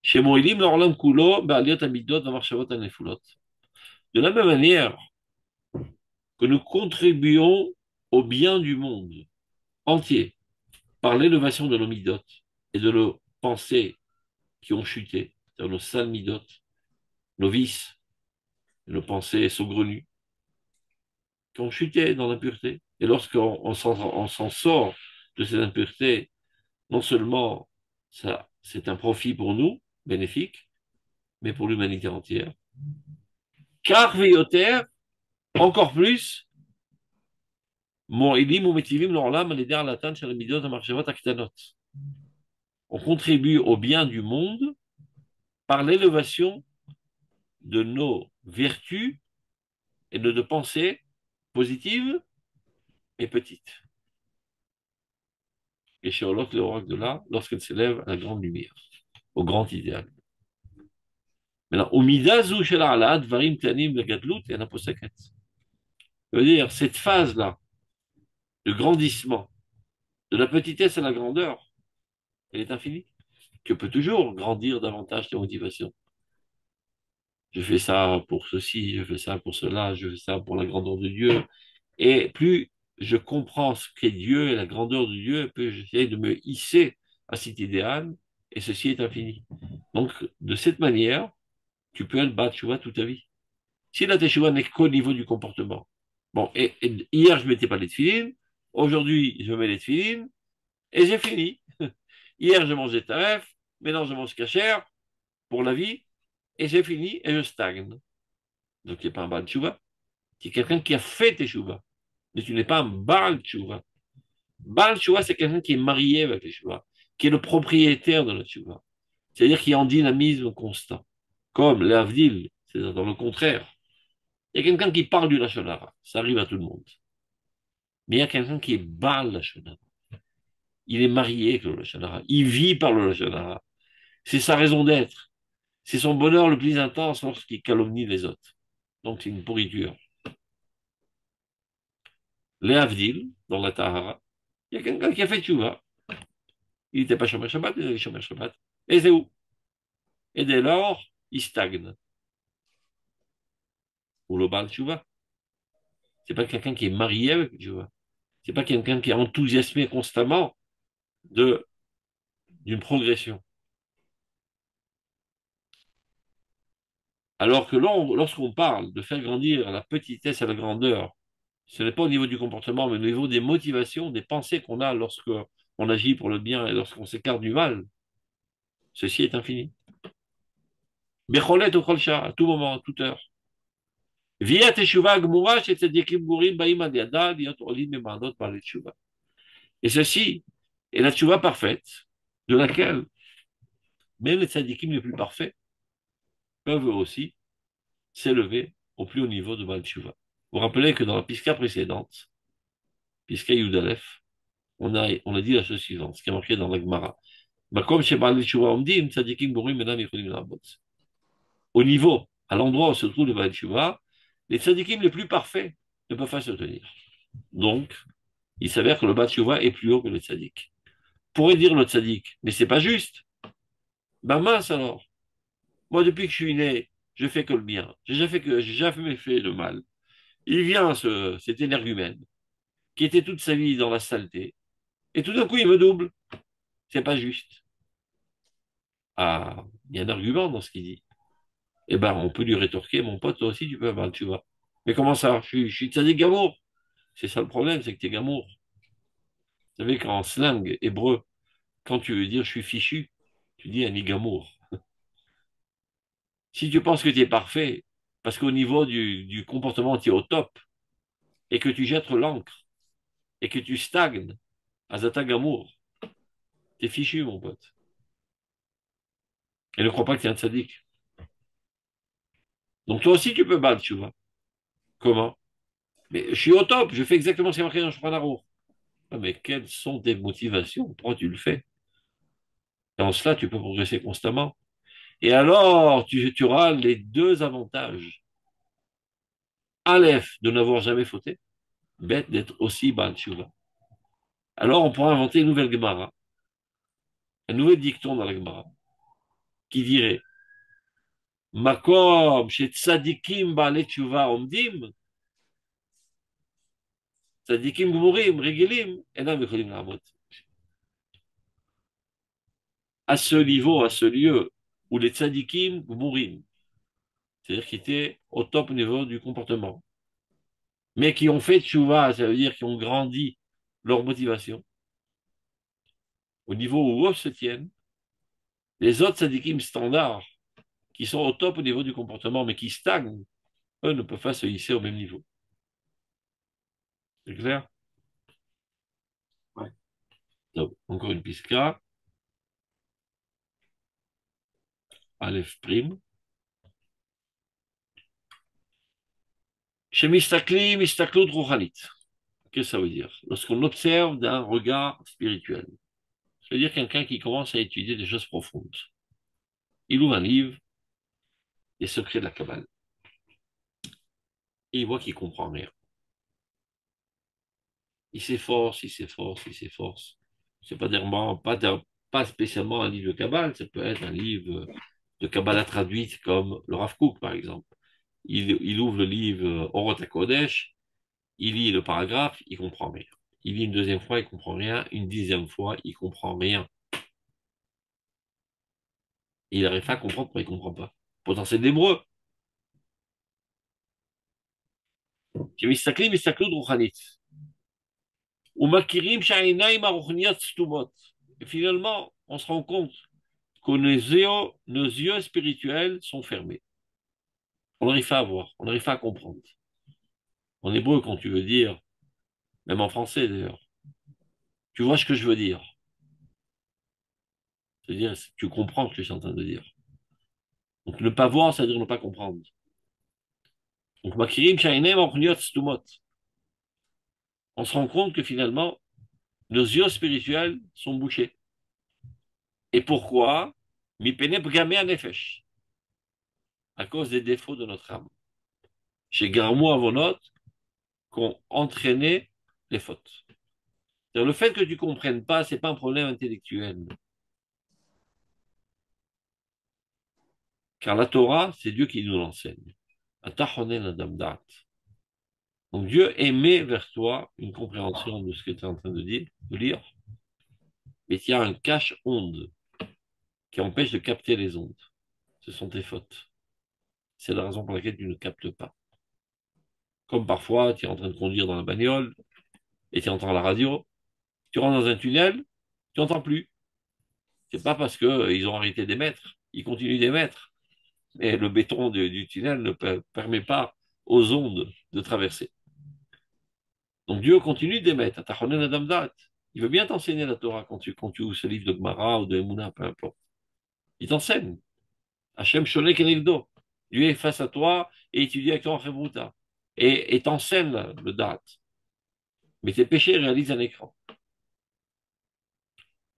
Chez Moïlim, l'orlam kulo, ba'aliot amidot, v'marchavot anefulot. De la même manière que nous contribuons au bien du monde entier par l'élévation de nos midotes et de nos pensées qui ont chuté, c'est-à-dire nos sales midotes, nos vices, nos pensées saugrenues, qui ont chuté dans l'impureté. Et lorsqu'on on s'en sort de cette impureté, non seulement ça, c'est un profit pour nous, bénéfique, mais pour l'humanité entière. Car Véoter, encore plus, on contribue au bien du monde par l'élévation de nos vertus et de nos pensées positives et petites. Et chez Olot, le oracle de là, lorsqu'elle s'élève à la grande lumière, au grand idéal. Maintenant, Umidazu shel ha'alat dvarim klanim legadlut et naposaket. Ça veut dire, cette phase-là de grandissement, de la petitesse à la grandeur, elle est infinie. Tu peux toujours grandir davantage tes motivations. Je fais ça pour ceci, je fais ça pour cela, je fais ça pour la grandeur de Dieu. Et plus je comprends ce qu'est Dieu et la grandeur de Dieu, plus j'essaie de me hisser à cet idéal, et ceci est infini. Donc, de cette manière, tu peux être bas, tu vois, toute ta vie. Si la teshuva n'est qu'au niveau du comportement. Bon, et hier, je mettais pas les tefilines, aujourd'hui, je mets les tefilines, et j'ai fini. Hier, je mangeais taref, maintenant, je mange cachère pour la vie, et j'ai fini, et je stagne. Donc, tu n'es pas un Baal Tshuva. Tu es quelqu'un qui a fait teshuva. Mais tu n'es pas un Baal Tshuva. Baal Tshuva, c'est quelqu'un qui est marié avec les Tshuva, qui est le propriétaire de la Tshuva. C'est-à-dire qui est en dynamisme constant. Comme l'Avdil, c'est dans le contraire. Il y a quelqu'un qui parle du Lashon Hara. Ça arrive à tout le monde. Mais il y a quelqu'un qui est Baal Lashon Hara. Il est marié avec le Lashon Hara. Il vit par le Lashon Hara. C'est sa raison d'être. C'est son bonheur le plus intense lorsqu'il calomnie les autres. Donc c'est une pourriture. Les Avdil, dans la Tahara, il y a quelqu'un qui a fait Tchouva. Il n'était pas Shomer Shabbat, il était Shomer Shabbat. Et c'est où? Et dès lors, il stagne. Ou le Baal Tchouva. C'est pas quelqu'un qui est marié avec Tchouva. C'est pas quelqu'un qui est enthousiasmé constamment de, d'une progression. Alors que lorsqu'on parle de faire grandir la petitesse à la grandeur, ce n'est pas au niveau du comportement, mais au niveau des motivations, des pensées qu'on a lorsqu'on agit pour le bien et lorsqu'on s'écarte du mal. Ceci est infini. Becholet ou Kholcha, à tout moment, à toute heure. Via Teshuvah Gmura, chez Tzadikim Gourim, Baïm Adiada, Liot Olim Memanot par les Teshuvah. Et ceci est la Teshuvah parfaite, de laquelle même les Tzadikim les plus parfaits peuvent aussi s'élever au plus haut niveau de Baal Teshuvah. Vous vous rappelez que dans la Pisca précédente, Pisca Yudalef, on a dit la chose suivante, ce qui est marqué dans la Gemara. Makom Shebal Teshuvah Omdim, Tzadikim Gourim, Menam Yecholim Labot. Au niveau, à l'endroit où se trouve le Baal Teshuvah, les Tzadikim les plus parfaits ne peuvent pas se tenir. Donc, il s'avère que le Baal Teshuvah est plus haut que le Tzadik. Pourrait dire le Tzadik, mais c'est pas juste. Ben mince alors. Moi, depuis que je suis né, je fais que le bien. J'ai jamais fait le mal. Il vient, cet énergumène, qui était toute sa vie dans la saleté, et tout d'un coup, il me double. C'est pas juste. Ah, il y a un argument dans ce qu'il dit. Eh ben, on peut lui rétorquer, mon pote, toi aussi, tu peux avoir, tu vois. Mais comment ça? Je suis tzadik gamour. C'est ça le problème, c'est que tu es gamour. Vous savez qu'en slang hébreu, quand tu veux dire je suis fichu, tu dis un gamour. Si tu penses que tu es parfait, parce qu'au niveau du comportement, tu es au top, et que tu jettes l'encre, et que tu stagnes, à Zata Gamour, t'es fichu, mon pote. Et ne crois pas que tu es un tzaddik. Donc toi aussi, tu peux battre, tu vois. Comment? Mais je suis au top, je fais exactement ce qui est marqué dans le Shulchan Aruch. Ah, mais quelles sont tes motivations? Pourquoi tu le fais? Et en cela, tu peux progresser constamment. Et alors, tu auras les deux avantages. Aleph, de n'avoir jamais fauté. Bête, d'être aussi Baal Tshuva. Alors, on pourra inventer une nouvelle Gemara, un nouvel dicton dans la Gemara, qui dirait Makom, chez Tzadikim Baal Tshuva Omdim, Tzadikim Gmurim, Regilim, Enam Yecholim La'amot. À ce niveau, à ce lieu, où les Tzadikim Gmurim, c'est-à-dire qui étaient au top niveau du comportement, mais qui ont fait Tshuva, ça veut dire qui ont grandi leur motivation, au niveau où eux se tiennent, les autres Tzadikim standards, qui sont au top au niveau du comportement, mais qui stagnent, eux ne peuvent pas se hisser au même niveau. C'est clair? Ouais. Donc, encore une pisca, Aleph prime. Chez Mistakli, Mistaklut Rouhanit. Qu'est-ce que ça veut dire? Lorsqu'on observe d'un regard spirituel. Ça veut dire quelqu'un qui commence à étudier des choses profondes. Il ouvre un livre, Les secrets de la Kabbale. Et il voit qu'il comprend rien. Il s'efforce, il s'efforce, il s'efforce. C'est pas spécialement un livre de Kabbale, ça peut être un livre de Kabbalah traduite comme le Rav Kook, par exemple. Il ouvre le livre Orot HaKodesh, il lit le paragraphe, il comprend rien. Il lit une deuxième fois, il comprend rien. Une dixième fois, il comprend rien. Et il n'arrive pas à comprendre pourquoi il comprend pas. Pourtant, c'est de l'hébreu. כשמסתכלים הסתכלות רוחנית, ומכירים שהעיניים הרוחניות סתומות. Et finalement, on se rend compte que nos yeux spirituels sont fermés. On n'arrive pas à voir, on n'arrive pas à comprendre. En hébreu, quand tu veux dire, même en français d'ailleurs, tu vois ce que je veux dire. C'est-à-dire, tu comprends ce que je suis en train de dire. Donc, ne pas voir, c'est-à-dire ne pas comprendre. Donc, Makirim, Shainem, Orniot, Stumot. On se rend compte que finalement, nos yeux spirituels sont bouchés. Et pourquoi? Mipene Bgamé Nefesh. À cause des défauts de notre âme. Chez Garmou Avonot, qu'ont entraîné les fautes. C'est-à-dire, le fait que tu ne comprennes pas, ce n'est pas un problème intellectuel. Car la Torah, c'est Dieu qui nous l'enseigne. Donc Dieu émet vers toi une compréhension de ce que tu es en train de dire, de lire, mais il y a un cache-onde qui empêche de capter les ondes. Ce sont tes fautes. C'est la raison pour laquelle tu ne captes pas. Comme parfois, tu es en train de conduire dans la bagnole et tu entends la radio, tu rentres dans un tunnel, tu n'entends plus. C'est pas parce qu'ils ont arrêté d'émettre, ils continuent d'émettre. Mais le béton du tunnel ne permet pas aux ondes de traverser. Donc Dieu continue d'émettre. Il veut bien t'enseigner la Torah quand tu ouvres ce livre de Gemara ou de Emouna, peu importe. Il t'enseigne. Hachem Shonek Enegdo. Dieu est face à toi et étudie avec toi en Chevruta. Et t'enseigne le date. Mais tes péchés réalisent un écran.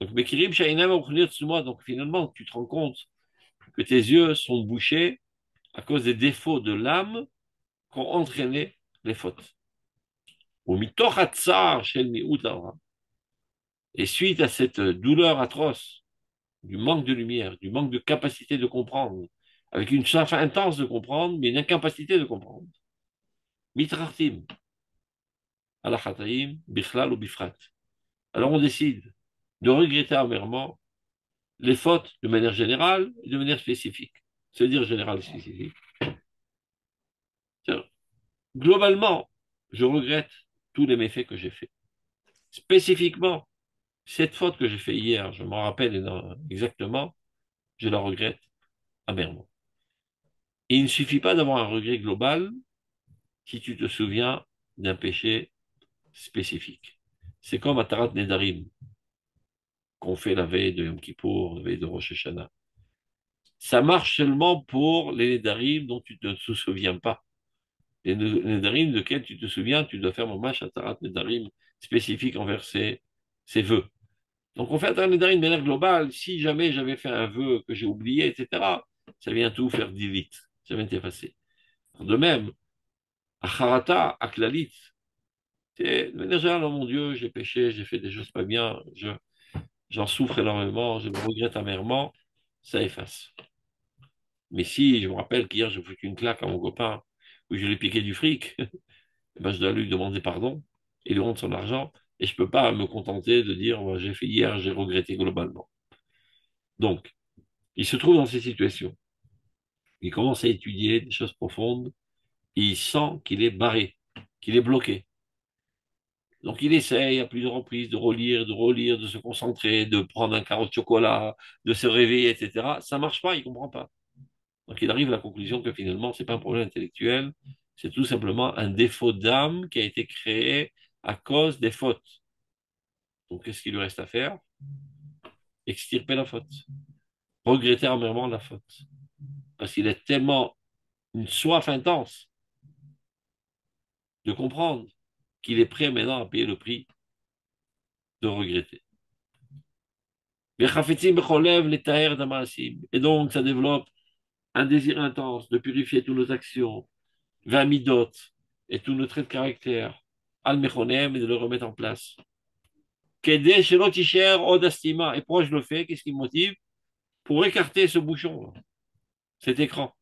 Donc, Mekirim Shainam Tsuma, donc finalement, tu te rends compte que tes yeux sont bouchés à cause des défauts de l'âme qui ont entraîné les fautes. Et suite à cette douleur atroce, du manque de lumière, du manque de capacité de comprendre, avec une soif intense de comprendre, mais une incapacité de comprendre. Mitrartim, alachataim, bichlal ou bifrat. Alors on décide de regretter amèrement les fautes de manière générale et de manière spécifique. C'est-à-dire générale et spécifique. Globalement, je regrette tous les méfaits que j'ai faits. Spécifiquement, cette faute que j'ai faite hier, je m'en rappelle exactement, je la regrette amèrement. Et il ne suffit pas d'avoir un regret global si tu te souviens d'un péché spécifique. C'est comme Atarat Nedarim, qu'on fait la veille de Yom Kippour, la veille de Rosh Hashanah. Ça marche seulement pour les Nedarim dont tu ne te souviens pas. Les Nedarim desquels tu te souviens, tu dois faire mon match Atarat Nedarim spécifique envers ces vœux. Donc on fait Atarat Nedarim de manière globale. Si jamais j'avais fait un vœu que j'ai oublié, etc., ça vient tout faire delete, ça vient t'effacer. De même, Acharata, Aklalit, c'est de manière générale, oh mon Dieu, j'ai péché, j'ai fait des choses pas bien, j'en souffre énormément, je me regrette amèrement, ça efface. Mais si je me rappelle qu'hier j'ai foutu une claque à mon copain où je lui ai piqué du fric, eh ben, je dois lui demander pardon et lui rendre son argent. Et je ne peux pas me contenter de dire j'ai fait hier, j'ai regretté globalement. Donc, il se trouve dans ces situations. Il commence à étudier des choses profondes et il sent qu'il est barré, qu'il est bloqué. Donc il essaye à plusieurs reprises de relire, de se concentrer, de prendre un carreau de chocolat, de se réveiller, etc. Ça ne marche pas, il ne comprend pas. Donc il arrive à la conclusion que finalement, ce n'est pas un problème intellectuel, c'est tout simplement un défaut d'âme qui a été créé à cause des fautes. Donc qu'est-ce qu'il lui reste à faire? Extirper la faute. Regretter amèrement la faute. Parce qu'il a tellement une soif intense de comprendre qu'il est prêt maintenant à payer le prix de regretter. Et donc, ça développe un désir intense de purifier toutes nos actions, Vamidot, et tous nos traits de caractère, Al-Mechonem, et de le remettre en place. Et pourquoi je le fais? Qu'est-ce qui me motive? Pour écarter ce bouchon. cet écran.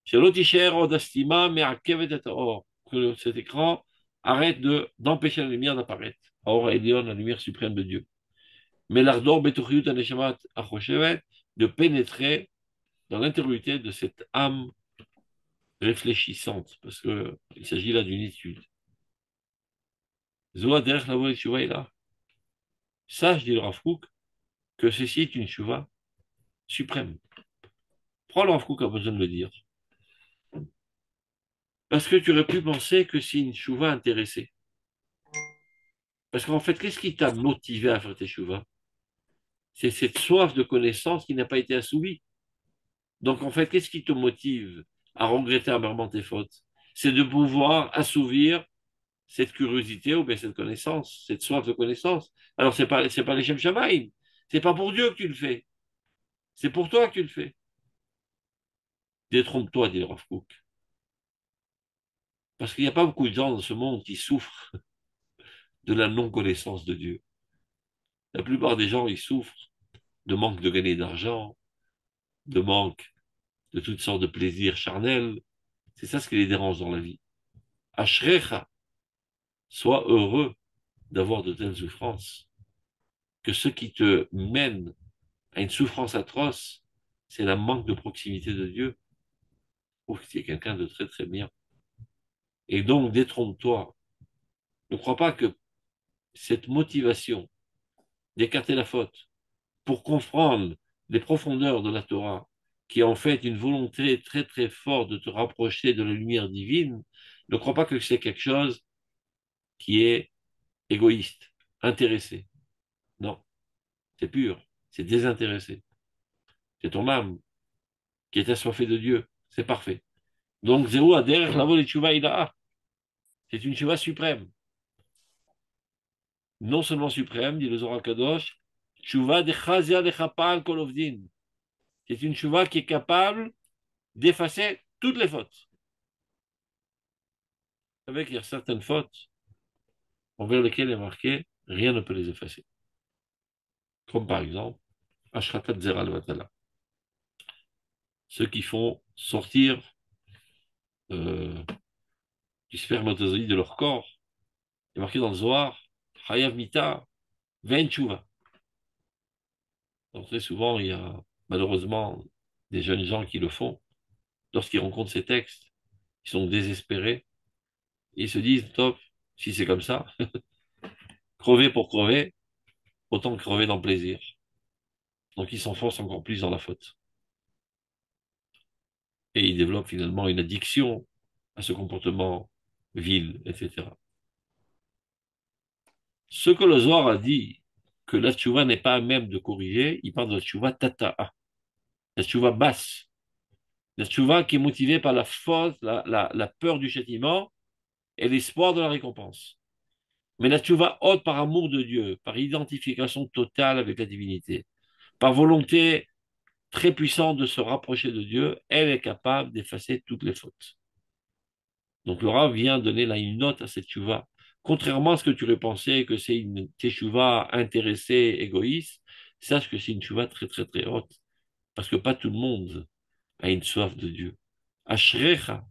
Shelo tisher od astima me'akevet et haor. Que cet écran arrête d'empêcher la lumière d'apparaître. Or, Elion, la lumière suprême de Dieu. Mais l'ardor betochiyut aneshamat achoshevet, de pénétrer dans l'intériorité de cette âme réfléchissante, parce qu'il s'agit là d'une étude. Zoa derech lavo et là. Sache, dit le Rav Kook, que ceci est une chouva suprême. Pourquoi le Rav Kook a besoin de le dire? Parce que tu aurais pu penser que c'est une chouva intéressée. Parce qu'en fait, qu'est-ce qui t'a motivé à faire tes chouvas? C'est cette soif de connaissance qui n'a pas été assouvie. Donc en fait, qu'est-ce qui te motive à regretter amèrement tes fautes? C'est de pouvoir assouvir cette curiosité ou bien cette connaissance, cette soif de connaissance. Alors c'est pas les Shem Shamaïm. C'est pas pour Dieu que tu le fais. C'est pour toi que tu le fais. Détrompe-toi, dit le Rav Kook. Parce qu'il n'y a pas beaucoup de gens dans ce monde qui souffrent de la non-connaissance de Dieu. La plupart des gens, ils souffrent de manque de gagner d'argent, de manque de toutes sortes de plaisirs charnels. C'est ça ce qui les dérange dans la vie. Ashrecha, sois heureux d'avoir de telles souffrances. Que ce qui te mène à une souffrance atroce, c'est la manque de proximité de Dieu. Je trouve que c'est quelqu'un de très très bien. Et donc, détrompe-toi. Ne crois pas que cette motivation d'écarter la faute pour comprendre les profondeurs de la Torah, qui est en fait une volonté très très forte de te rapprocher de la lumière divine, ne crois pas que c'est quelque chose qui est égoïste, intéressé. Non, c'est pur, c'est désintéressé. C'est ton âme qui est assoiffée de Dieu. C'est parfait. Donc, zéro adhère, la vol tchouva ilaha. C'est une tchouva suprême. Non seulement suprême, dit le Zohar Kadosh, tchouva de chazia de chapal kolovdin. C'est une tchouva qui est capable d'effacer toutes les fautes. Vous savez qu'il y a certaines fautes envers lesquelles il est marqué, rien ne peut les effacer. Comme par exemple, Ashratat Zeral Vatala. Ceux qui font sortir euh, du spermatozoïde de leur corps. Il est marqué dans le Zohar, Chayav Mita, Vein Tshuva. Donc très souvent, il y a malheureusement des jeunes gens qui le font. Lorsqu'ils rencontrent ces textes, ils sont désespérés. Ils se disent, top, si c'est comme ça, crever pour crever, autant crever dans le plaisir. Donc ils s'enfoncent encore plus dans la faute. Et ils développent finalement une addiction à ce comportement vil, etc. Ce que le Zohar a dit, que la tchouva n'est pas à même de corriger, il parle de la tchouva tata'a, la tchouva basse, la tchouva qui est motivée par la faute, la peur du châtiment et l'espoir de la récompense. Mais la tchouva haute par amour de Dieu, par identification totale avec la divinité, par volonté très puissante de se rapprocher de Dieu, elle est capable d'effacer toutes les fautes. Donc le Rav vient donner là une note à cette tchouva. Contrairement à ce que tu aurais pensé que c'est une tchouva intéressée, égoïste, sache que c'est une tchouva très très très haute. Parce que pas tout le monde a une soif de Dieu. Ashrecha,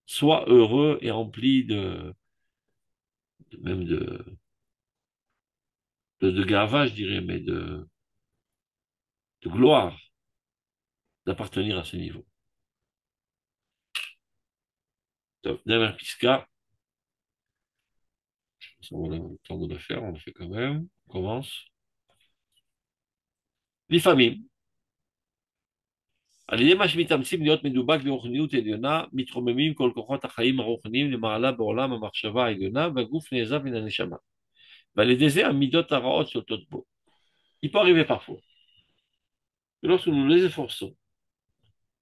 sois heureux et rempli même de gava, je dirais, mais de gloire d'appartenir à ce niveau. Donc, dernière pisca, on a le temps de le faire, on le fait quand même. On commence. לפעמים, על ידי מה שמתאמצים להיות מדובק ברוחניות עליונה, מתרוממים כל כוחות החיים הרוחניים למעלה בעולם המחשבה העליונה, והגוף נעזב מן הנשמה. ועל ידי זה המידות הרעות שולטות בו. Il peut arriver parfois que lorsque nous nous efforçons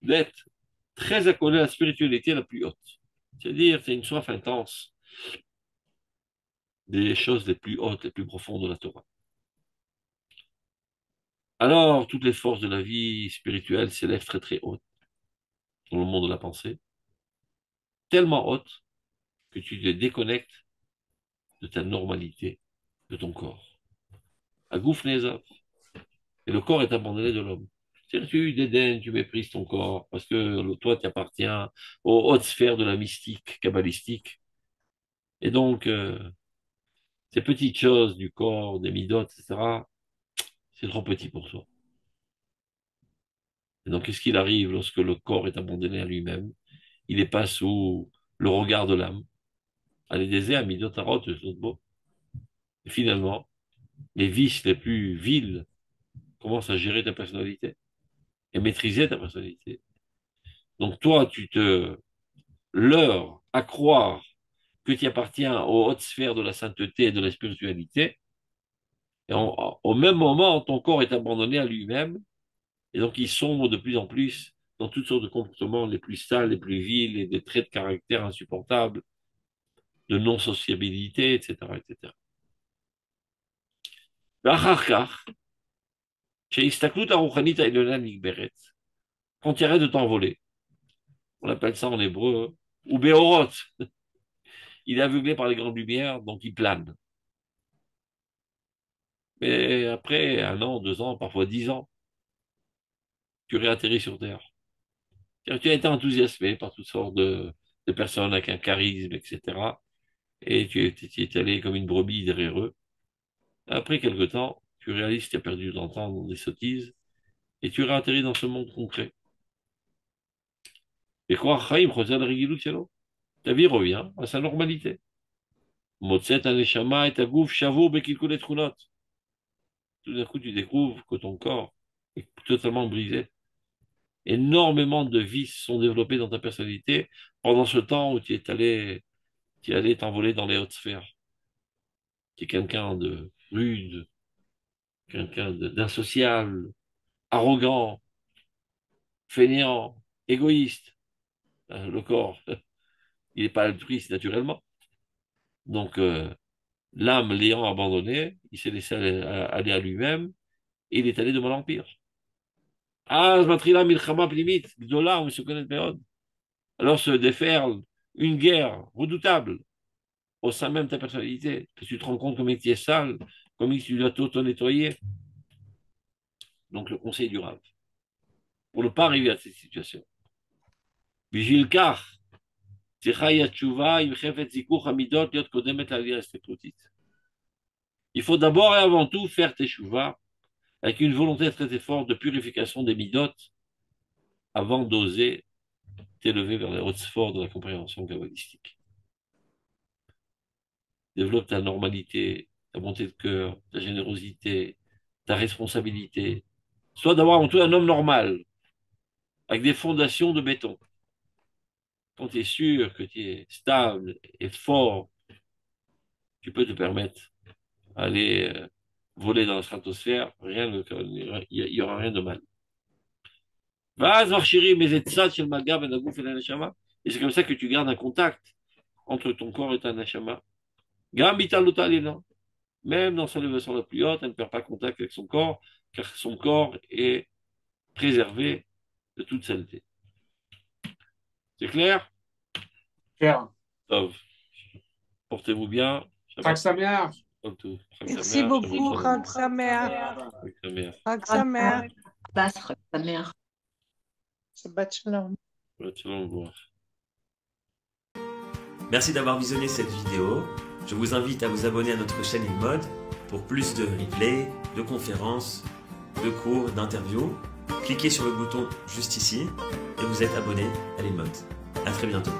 d'être très accolés à la spiritualité la plus haute, c'est-à-dire c'est une soif intense des choses les plus hautes, les plus profondes de la Torah. Alors, toutes les forces de la vie spirituelle s'élèvent très très hautes dans le monde de la pensée, tellement hautes que tu te déconnectes de ta normalité, de ton corps. À Goufneza. Et le corps est abandonné de l'homme. C'est-à-dire, tu dédaignes, tu méprises ton corps, parce que toi, tu appartiens aux hautes sphères de la mystique kabbalistique. Et donc, ces petites choses du corps, des midotes, etc., c'est trop petit pour toi. Et donc, qu'est-ce qu'il arrive lorsque le corps est abandonné à lui-même? Il n'est pas sous le regard de l'âme. Allez, des midot tarot, beau. Et finalement, les vices les plus vils commencent à gérer ta personnalité et maîtriser ta personnalité. Donc, toi, tu te leurres à croire que tu appartiens aux hautes sphères de la sainteté et de la spiritualité. Et au même moment, ton corps est abandonné à lui-même. Et donc, il sombre de plus en plus dans toutes sortes de comportements les plus sales, les plus vils et des traits de caractère insupportables, de non-sociabilité, etc., etc. ואחר כך, כשהסתכלות הרוחנית העליונה נגברת, quand tu arrêtes de t'envoler, on appelle ça en hébreu, ou béorot, il est aveuglé par les grandes lumières, donc il plane. Mais après 1 an, 2 ans, parfois 10 ans, tu réatterris sur Terre. Tu as été enthousiasmé par toutes sortes de personnes avec un charisme, etc. Et tu es allé comme une brebis derrière eux. Après quelque temps, tu réalises que tu as perdu ton temps dans des sottises et tu réatterris dans ce monde concret. Et quoi, Chaim, ta vie revient à sa normalité. Motset aneshama et agouf shavo bekilkulet chunot. Tout d'un coup, tu découvres que ton corps est totalement brisé. Énormément de vices sont développés dans ta personnalité pendant ce temps où tu es allé t'envoler dans les hautes sphères. Tu es quelqu'un de rude, quelqu'un d'insociable, arrogant, fainéant, égoïste. Le corps, il n'est pas altruiste naturellement. Donc, l'âme l'ayant abandonné, il s'est laissé aller à lui-même et il est allé de mal en pire. Ah, alors se déferle une guerre redoutable au sein même de ta personnalité, que tu te rends compte comme tu es sale, comme tu dois t'auto-nettoyer. Donc, le conseil du Rav, pour ne pas arriver à cette situation. בשביל כך, צריכה היא התשובה עם חפץ זיכוך המידות להיות קודמת לעלייה ההסתכלותית. Il faut d'abord et avant tout faire teshuva avec une volonté très forte de purification des midotes avant d'oser t'élever vers les hautes sphères de la compréhension kabbalistique. Développe ta normalité, ta bonté de cœur, ta générosité, ta responsabilité. Sois d'abord avant tout un homme normal, avec des fondations de béton. Quand tu es sûr que tu es stable et fort, tu peux te permettre d'aller voler dans la stratosphère, il n'y aura rien de mal. Et c'est comme ça que tu gardes un contact entre ton corps et ta neshama. Même dans sa élévation la plus haute, elle ne perd pas contact avec son corps, car son corps est préservé de toute saleté. C'est clair? Claire. Tov. Portez-vous bien. Chag Sameach. Merci beaucoup, Chag Sameach. Chag Sameach. Shabbat Shalom. Merci d'avoir visionné cette vidéo. Je vous invite à vous abonner à notre chaîne InMode pour plus de replays, de conférences, de cours, d'interviews. Cliquez sur le bouton juste ici et vous êtes abonné à l'InMode. À très bientôt.